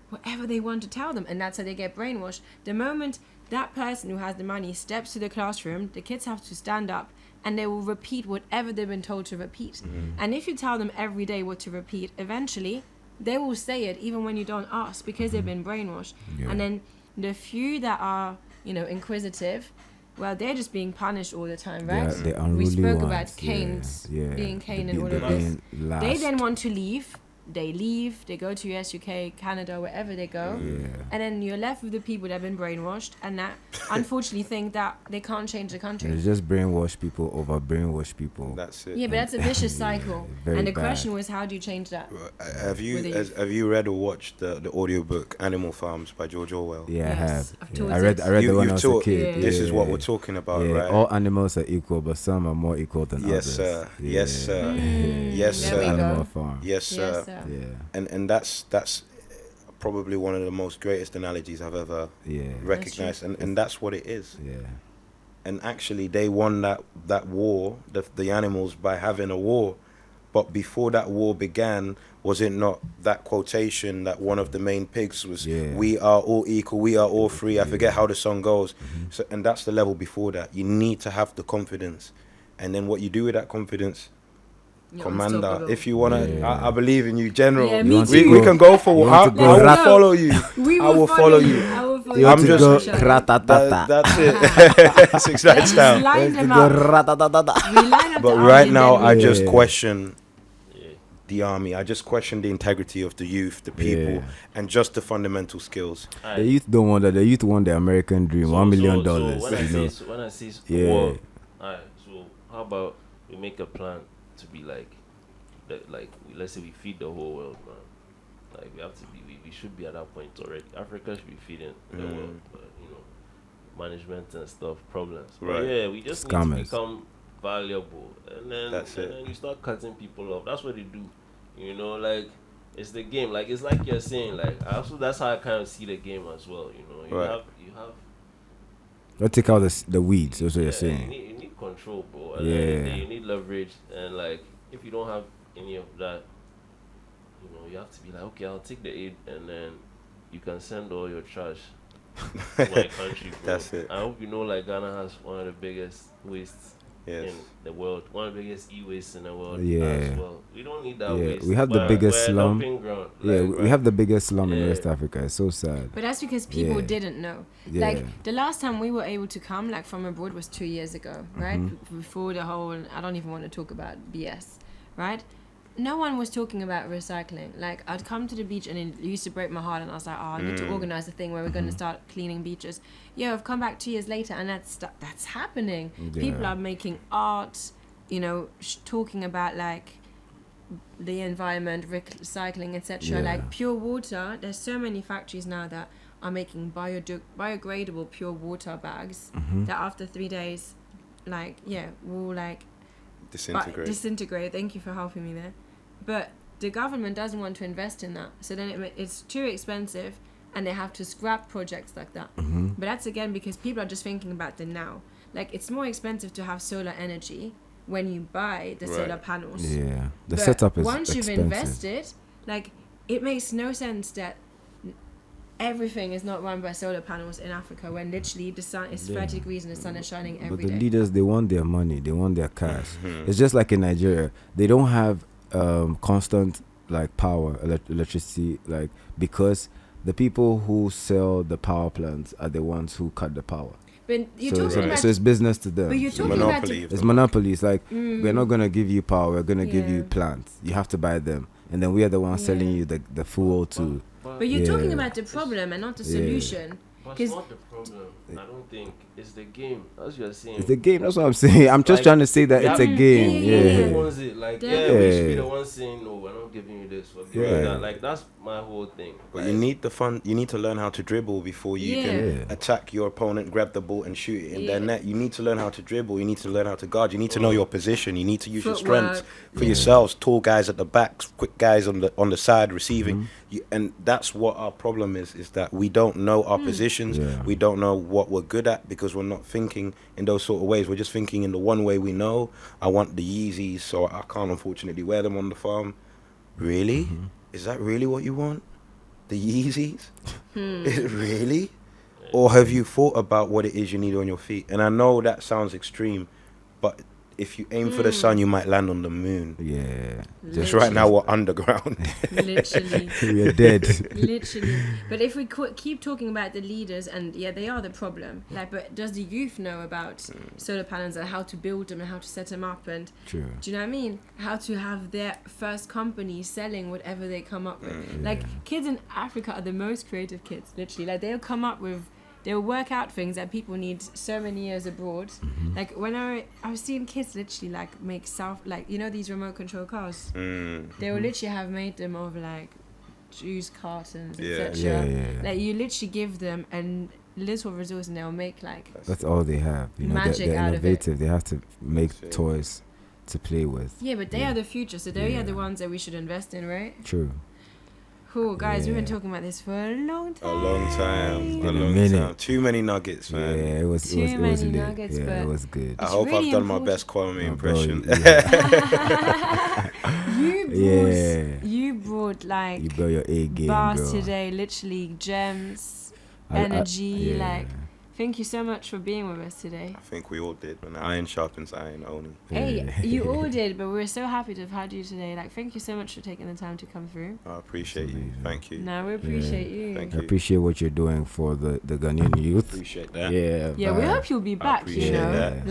whatever they want to tell them, and that's how they get brainwashed. The moment that person who has the money steps to the classroom, the kids have to stand up, and they will repeat whatever they've been told to repeat. And if you tell them every day what to repeat, eventually, they will say it even when you don't ask, because they've been brainwashed. And then the few that are, inquisitive, well, they're just being punished all the time, right? Yeah, the unruly we spoke ones. about Canes being Cane and all of this. Last. They then want to leave. They leave. They go to US, UK, Canada, wherever they go. And then you're left with the people that have been brainwashed and that unfortunately think that they can't change the country. It's just brainwash people over brainwash people. That's it. Yeah, but that's a vicious cycle. Very and the bad. question was, how do you change that? Have you read or watched the audiobook Animal Farms by George Orwell? Yeah, Yes, I have. I've taught I read it. the one You've when I was a taught- kid. This is what we're talking about, Yeah, right? all animals are equal, but some are more equal than Yes, others. sir. Yeah. Yes, sir. Yes, There we sir. go. Animal Farm. Yes, sir. Yes, sir. Yeah, And that's probably one of the most greatest analogies I've ever yeah, recognized, and that's what it is. yeah. And actually, they won that war, the animals, by having a war. But before that war began, was it not that quotation that one of the main pigs was, "We are all equal, we are all free." I forget how the song goes. So, and that's the level before that. You need to have the confidence, and then what you do with that confidence, You're Commander, unstoppable. if you wanna, Yeah. I believe in you, General. Yeah, You me want to too. we go- can go for. you I want to go will rat- follow you. We I will follow you. I will follow You I'm want to just- go ratatata. That's it. 6 9 style. Line them Go up. ratatata. We line up But the right army now, and I then just Yeah. question the army. I just question the integrity of the youth, the people, Yeah. and just the fundamental skills. The youth don't want that. The youth want the American dream. $1 million. So when I say war, alright. So how about we make a plan to be like let's say we feed the whole world, man. Like we have to be, we should be at that point already. Africa should be feeding the world, but management and stuff problems. But Right. yeah, we just Scammers. need to become valuable, and then That's it. then you start cutting people off. That's what they do. Like it's the game. Like it's like you're saying. Like that's how I kind of see the game as well. You Right. have. Don't take out the weeds. That's what you're You saying. need control, bro. And Yeah. you need leverage, and like if you don't have any of that, you have to be like, okay, I'll take the aid, and then you can send all your trash to my country, bro. That's it. I hope like Ghana has one of the biggest wastes Yes. in the world, one of the biggest e-wastes in the world Yeah. as well. We don't need that Yeah, waste. we have the We're- biggest we're a slum. dumping ground. Yeah, Like, we have the biggest slum in Yeah. West Africa. It's so sad. But that's because people Yeah. didn't know. Yeah. Like the last time we were able to come from abroad was 2 years ago, right? Before the whole, I don't even want to talk about BS, right? No one was talking about recycling. Like I'd come to the beach and it used to break my heart, and I was like, oh, I need to organize a thing where we're going to start cleaning beaches. Yeah, I've come back 2 years later, and that's happening. People Yeah. are making art, talking about like the environment, recycling, etc. Yeah. Like pure water. There's so many factories now that are making biodegradable pure water bags that after 3 days, will disintegrate. Thank you for helping me there. But the government doesn't want to invest in that, so then it's too expensive, and they have to scrap projects like that. But that's again because people are just thinking about the now. Like it's more expensive to have solar energy when you buy the solar panels. Yeah, the But setup is once expensive. you've invested, it makes no sense that everything is not run by solar panels in Africa when literally the sun is 30 degrees and the sun is shining But every the day. leaders, they want their money, they want their cash. It's just like in Nigeria, they don't have constant power, electricity, because the people who sell the power plants are the ones who cut the power. But you're So, talking about. so it's business to them. But you're talking Monopoly. about. It's monopoly. It's like we're not gonna give you power. We're gonna give you Yeah. plants. You have to buy them, and then we are the ones selling you the fuel to. But you're talking Yeah. about the problem and not the Yeah. solution. But it's not the problem. I don't think it's the game. As you're saying, It's the game. That's what I'm saying. I'm just Like, trying to say that it's a game. Who Yeah. wants it? Like, Yeah. we should be the one saying, no, we're not giving you this, we're giving you Yeah. that. Like, that's my whole thing. But Like, you need the fun. You need to learn how to dribble before you Yeah. can attack your opponent, grab the ball and shoot it in their Yeah. net. You need to learn how to dribble. You need to learn how to guard. You need to know your position. You need to use your Footwork. strengths for yourselves. Tall guys at the back, quick guys on the side receiving. And that's what our problem is that we don't know our positions. Yeah. We don't know what we're good at because we're not thinking in those sort of ways. We're just thinking in the one way we know. I want the Yeezys, so I can't unfortunately wear them on the farm. Really? Is that really what you want? The Yeezys? Is it really? Or have you thought about what it is you need on your feet? And I know that sounds extreme, but if you aim for the sun, you might land on the moon. Yeah. Just right now, we're underground. Literally. We're dead. Literally. But if we keep talking about the leaders, and yeah, they are the problem. Like, but does the youth know about solar panels and how to build them and how to set them up? And True. do you know what I mean? How to have their first company selling whatever they come up with. Like, kids in Africa are the most creative kids. Literally, like they'll come up with. They'll work out things that people need so many years abroad. Like when I was seeing kids literally like make these remote control cars. They will literally have made them of like juice cartons, etc. Yeah. Like you literally give them a little resource and they'll make like That's all they have. You know, magic they're out of it. innovative. They have to make toys to play with. yeah, but they are the future, so they are the ones that we should invest in, right? True. Cool, guys. We've been Yeah. talking about this for a long time. A long time. A minute. Time. Too many nuggets, Yeah, man. it was Too lit. many nuggets, Yeah, but it was good. I It's hope really I've done my important. best Kwame Oh, bro, impression. You brought like You brought your A game, bars bro. today, literally gems, I- energy. yeah. Like, thank you so much for being with us today. I think we all did, man. Iron sharpens iron only. Hey, you all did, but we're so happy to have had you today. Like, thank you so much for taking the time to come through. I appreciate you. amazing. Thank you. No, we appreciate you. Thank I you. appreciate what you're doing for the Ghanaian youth. Appreciate that. Yeah. Yeah, we vibe. hope you'll be back. You appreciate know, that.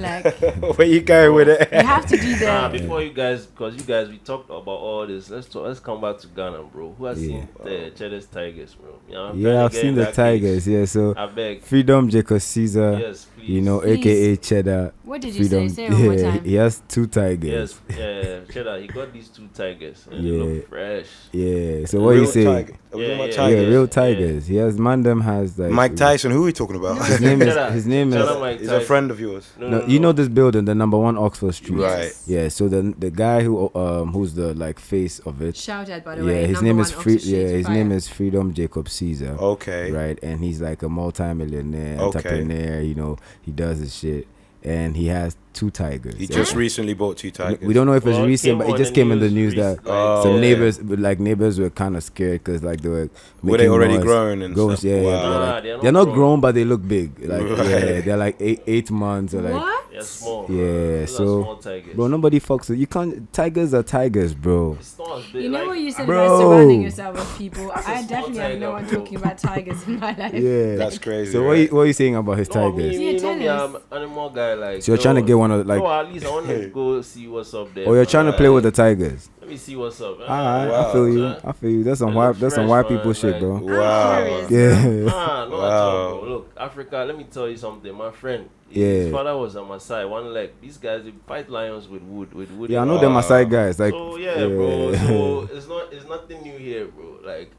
like Where you going with it? you have to do Nah, that. before you guys, because you guys, we talked about all this. Let's come back to Ghana, bro. Who has seen the Cheddar's Tigers, bro? You know, I'm trying Yeah, to I've get seen in the that Tigers. case. Yeah, so I beg. Freedom Jacob Caesar, Yes, please. you know, Please. aka Cheddar. What did you Freedom. say? Say it one more Yeah, time. he has 2 tigers. Yes, Cheddar. He got these 2 tigers. And they Yeah. look fresh. Yeah. So what you Real say? tiger. Are we talking about Yeah, Yeah, tigers? real tigers. He has Mandem has like Mike Tyson. Who are we talking about? His name is Cheddar. his name Cheddar is. Mike He's a Tyson. friend of yours. No, you know this building, the number 1 Oxford Street. Right. Yeah. So the guy who's the like face of it. Shout out, by the Yeah, way. his number name one is Oxford Street his Fire. name is Freedom Jacob Caesar. Okay. Right, and he's like a multi-millionaire Okay. entrepreneur. You know, he does his shit, and he has 2 tigers. He just recently bought 2 tigers. We don't know if it's Well, it recent, came but it on just the came in the news news that recently, like, some yeah. neighbors were kind of scared because like they were. Were they making already noise. grown and Grown, stuff? yeah, Wow. yeah. Nah, They're not grown, but they look big. Like Right. yeah, they're like 8 months or like. What? They're small. Yeah, Those are so- small tigers. Bro, nobody fucks with you. Can't tigers are tigers, bro. It's not as big. You know like, what you said Bro. about surrounding yourself with people? I small definitely have no tiger, one bro. talking about tigers in my life. Yeah, That's crazy. So right? what are you saying about his No, tigers? me, Yeah, you know me, tell I'm us. an animal guy. Like, So you're trying to get one of like, No, at least I want to go see what's up there. or you're trying to man. play with the tigers? Let me see what's up. Alright, Wow. I feel you. Uh, I feel you. That's some it white. looks That's some fresh, white man, people shit, like- bro. Wow. curious. Yeah. Nah, no, at all, Wow. bro. Look, Africa, let me tell you something. My friend, Yeah. his father was a Maasai, one leg. These guys, they fight lions with wood. Yeah, I know them Wow. Maasai guys. Like, So, yeah, bro. So, it's nothing new here, bro. Like,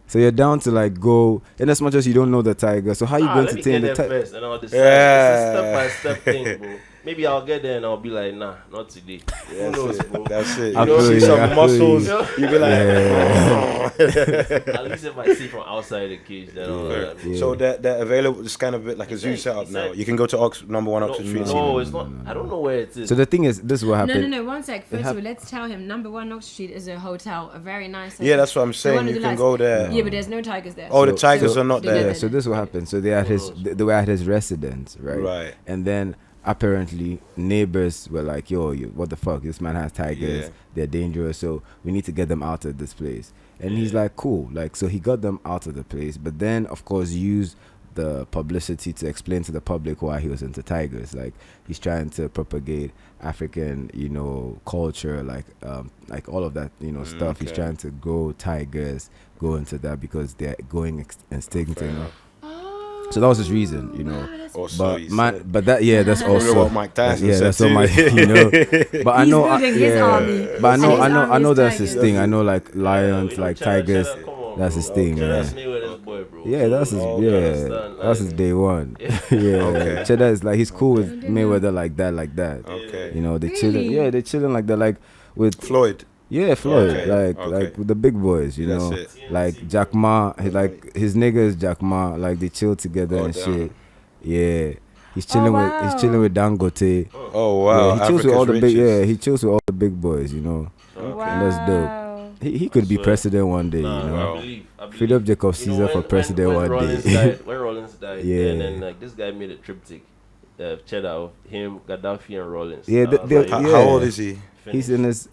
so you're down to like go, in as much as you don't know the tiger. So how you going let to me tame get the there tiger? first, and I'll decide. Yeah. It's a step-by-step thing, bro. Maybe I'll get there and I'll be like, nah, not today. Who That's knows, it. bro? That's it. I You don't feel see you, some I feel muscles. you. You be like, At least if I see from outside the cage, then I'll know that, bro. Yeah. So they're available. It's kind of a bit like a zoo He setup said- now. You can go to number 1 Oxford Street. and see No, them. it's not. I don't know where it is. So the thing is, this is what No, happened. no, no. One sec. First hap- of all, let's tell him number 1 Oxford Street is a hotel, a very nice hotel. Yeah, that's what I'm one saying. of You the can lights. go there. Yeah, but there's no tigers there. Oh, the So- tigers so- are not Yeah, there. Yeah, so this is what happened. So they at his, they were at his residence, right? Right. And then apparently neighbors were like, "Yo, what the fuck? This man has tigers. Yeah. They're dangerous. So we need to get them out of this place." And he's like, "Cool." Like, so he got them out of the place, but then of course used the publicity to explain to the public why he was into tigers. Like, he's trying to propagate African, you know, culture, like all of that, you know, stuff. He's okay. trying to grow tigers, go into that because they're going extinct. Fair You know? enough. So that was his reason, you know. Wow, that's Or so he said. But that, yeah, that's I wonder also what Mike Tyson yeah, said that's what too. Mike, you know. But I He's know, building his army. but I And know, his I army know is that's his tigers. thing. I know like lions, you know, like Cheddar, tigers. come on, That's bro. his thing, Cheddar's man. Mayweather's boy, bro. Yeah, that's his. Oh, Yeah, understand, that's his like- day one. Yeah. Yeah, Okay. Cheddar is like he's cool Okay. with Mayweather like that. Okay. You know, they Really? chilling. Yeah, they chilling like that, like with Floyd. yeah, Floyd, Okay, like okay. with the big boys. You That's know, it. like Jack Ma, like his niggas Jack Ma, like they chill together Oh, and damn. shit. Yeah, he's chilling with wow. Dangote. Oh wow. Yeah, he chills with all the Africa's big. Yeah, richest. he chills with all the big boys. You know, Okay. And that's dope. Wow. he could be swear. president one day. Nah, You know, Wow. I believe. Freed up Jacob You know, Caesar for president when one Rollins day. died, when Rollins died, Yeah. and then like this guy made a triptych, Cheddar of him, Gaddafi, and Rollins. Yeah, I was they- like, How, yeah. how old is he? He's in his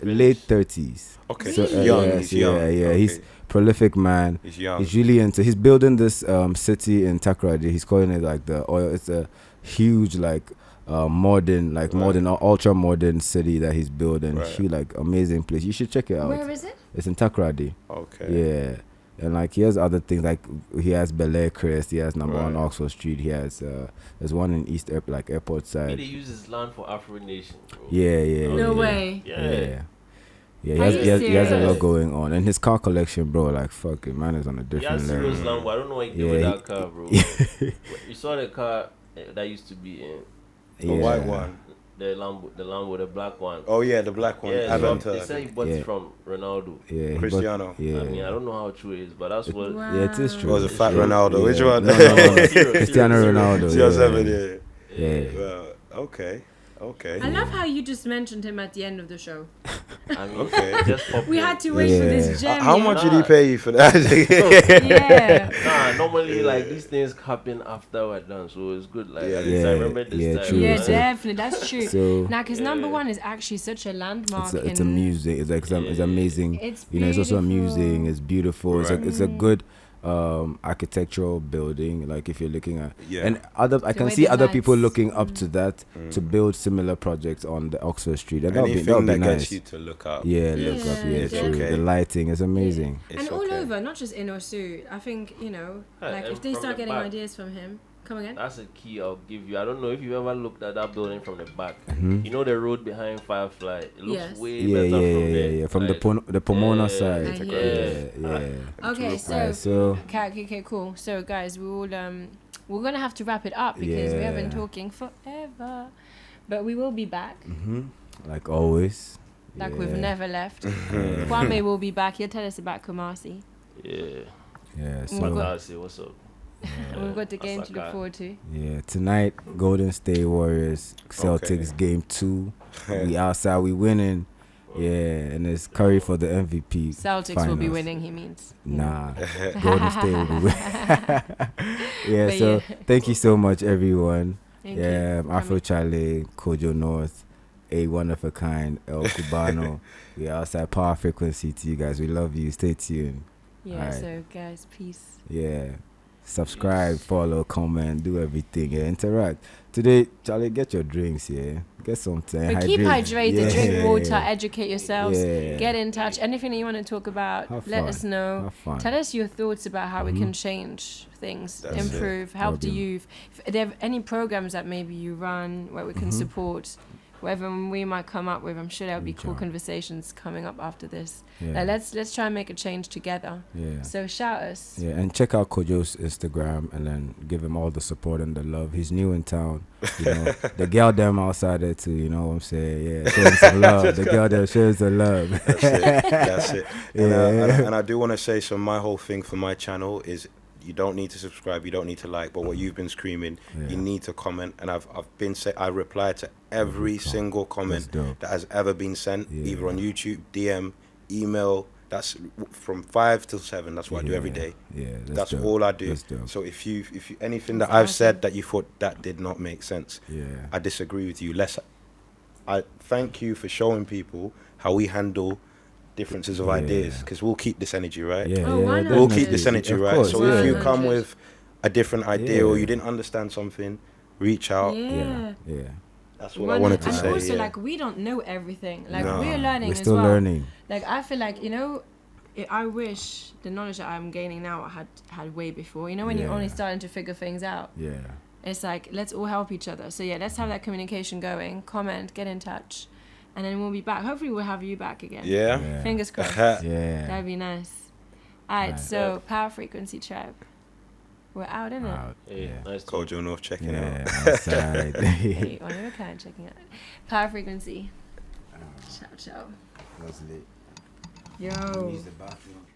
late 30s. Okay. So, He's young. yes, He's young. yeah. Okay. He's prolific man. He's young. He's really into. He's building this city in Takoradi. He's calling it like the oil. It's a huge like modern, ultra modern city that he's building. Right. Huge, like amazing place. You should check it out. Where is it? It's in Takoradi. Okay. Yeah. And like he has other things like he has Bel Air Crest, he has number one Right. Oxford Street, he has there's one in East Airport He side. they use his land for Afro Nation, bro. Yeah. No yeah. way. Yeah. Yeah, Are you he has a lot serious? going on. And his car collection, bro, like, fuck it, man is on a He different has serious level. Lambo. I don't know what he did Yeah, with he- that car, bro. You saw the car that used to be in The white one. the Lambo, the black one. Oh yeah, the black one. Yeah, Aventful. they say he bought Yeah. it from Ronaldo. Yeah, he bought- Cristiano. yeah. I mean, I don't know how true it is, but that's what. Wow. Yeah, it is true. Or was it It's Fat true. Ronaldo? Yeah. Which one? No. Zero, Cristiano zero. Ronaldo. CR7, Yeah. yeah. Yeah. Well, okay. I love how you just mentioned him at the end of the show. I mean, Okay. just pop We in. had to wait for Yeah. this gem. How yeah? much did he pay you for that? Yeah. Nah, normally like these things happen after we're done, so it's good. Like Yeah. at least I Yeah, remember this yeah, time. true. Yeah, So- definitely. That's true. So Now, because number Yeah. one is actually such a landmark. it's a in- music. It's like it's amazing. It's You know, it's also beautiful. amusing. It's beautiful. Right. It's a good architectural building. Like if you're looking at Yeah. and I can way see the other people lights- looking up to that to build similar projects on the Oxford Street. And that would Anything be that nice. gets you to look up. Yeah, look up. Yeah, Yeah, it's true. okay. The lighting is amazing. It's And all okay. over, not just in Osu. I think, like and if they from start the getting back. ideas from him. Come again? That's a key I'll give you. I don't know if you ever looked at that building from the back. Mhm. You know the road behind Firefly. It looks Yes. way Yeah, better yeah, from yeah, there. yeah. From Like, the Pomona yeah, side. I Yeah, hear yeah. Okay, Alright, so okay, cool. So guys, we're gonna have to wrap it up because we have been Yeah. talking forever. But we will be back. like always. Like yeah. we've never left. Kwame will be back. He'll tell us about Kumasi. Yeah. Yeah, Oh my so God. I'll say what's up. And we've got the game to look Asaka. forward to. yeah, tonight Golden State Warriors Celtics game 2. We outside, we winning. Yeah, and it's Curry for the MVP. Celtics will be finals. winning, he means. Nah, Golden State will be winning. Yeah, But so yeah. thank you so much, everyone. Thank you Yeah, for coming. Afrochale, Kojo North, a one of a kind, El Cubano. We outside Power Frequency to you guys. We love you. Stay tuned. Yeah, Alright. so guys, peace. Yeah. Subscribe, follow, comment, do everything. Yeah, interact. Today, Charlie, get your drinks, yeah. Get something. But keep hydrated, Yeah. drink water, educate yourselves, Yeah. get in touch. Anything that you want to talk about, Have let fun. us know. Have fun. Tell us your thoughts about how we can change things, That's it. improve, help the Problem. youth. If there are any programs that maybe you run where we can support, whatever we might come up with, I'm sure there'll be Reach cool out. conversations coming up after this. Yeah. Let's try and make a change together. Yeah. So shout us. Yeah, and check out Kojo's Instagram and then give him all the support and the love. He's new in town. You know, the girl them outside there too, you know what I'm saying? Yeah, show him some love. The girl them shows the love. That's it. That's it. And, Yeah. and I do want to say, so my whole thing for my channel is you don't need to subscribe, you don't need to like, but what you've been screaming, you need to comment. And I've been I reply to every single comment That's dope. that has ever been sent, Yeah. either on YouTube, DM, email. That's from 5 till 7. That's what I do every day. Yeah, That's dope. all I do. That's dope. So if you anything That's that I've awesome. said that you thought that did not make sense, Yeah. I disagree with you. I thank you for showing people how we handle differences of Yeah. ideas, because we'll keep this energy, right? Yeah, Oh, yeah, why not? We'll definitely. keep this energy, Of right? course, So yeah. if you 100. come with a different idea or Yeah. you didn't understand something, reach out. Yeah. Yeah. That's what I wanted to and say. also, yeah. like, we don't know everything. Like, No. we're learning We're as still well. learning. Like, I feel like, I wish the knowledge that I'm gaining now I had way before. You know, when you're only starting to figure things out. Yeah. It's like, let's all help each other. So yeah, let's have that communication going. Comment, get in touch, and then we'll be back. Hopefully we'll have you back again. Yeah. Fingers crossed. Yeah. That'd be nice. Alright, so Power Frequency Tribe. We're out, innit? Out. Hey, Yeah. nice talk. Kojo North checking out. Yeah, outside. Hey, one of a kind checking out. Power Frequency. Ciao, ciao. Was lit. Yo. Use the bathroom.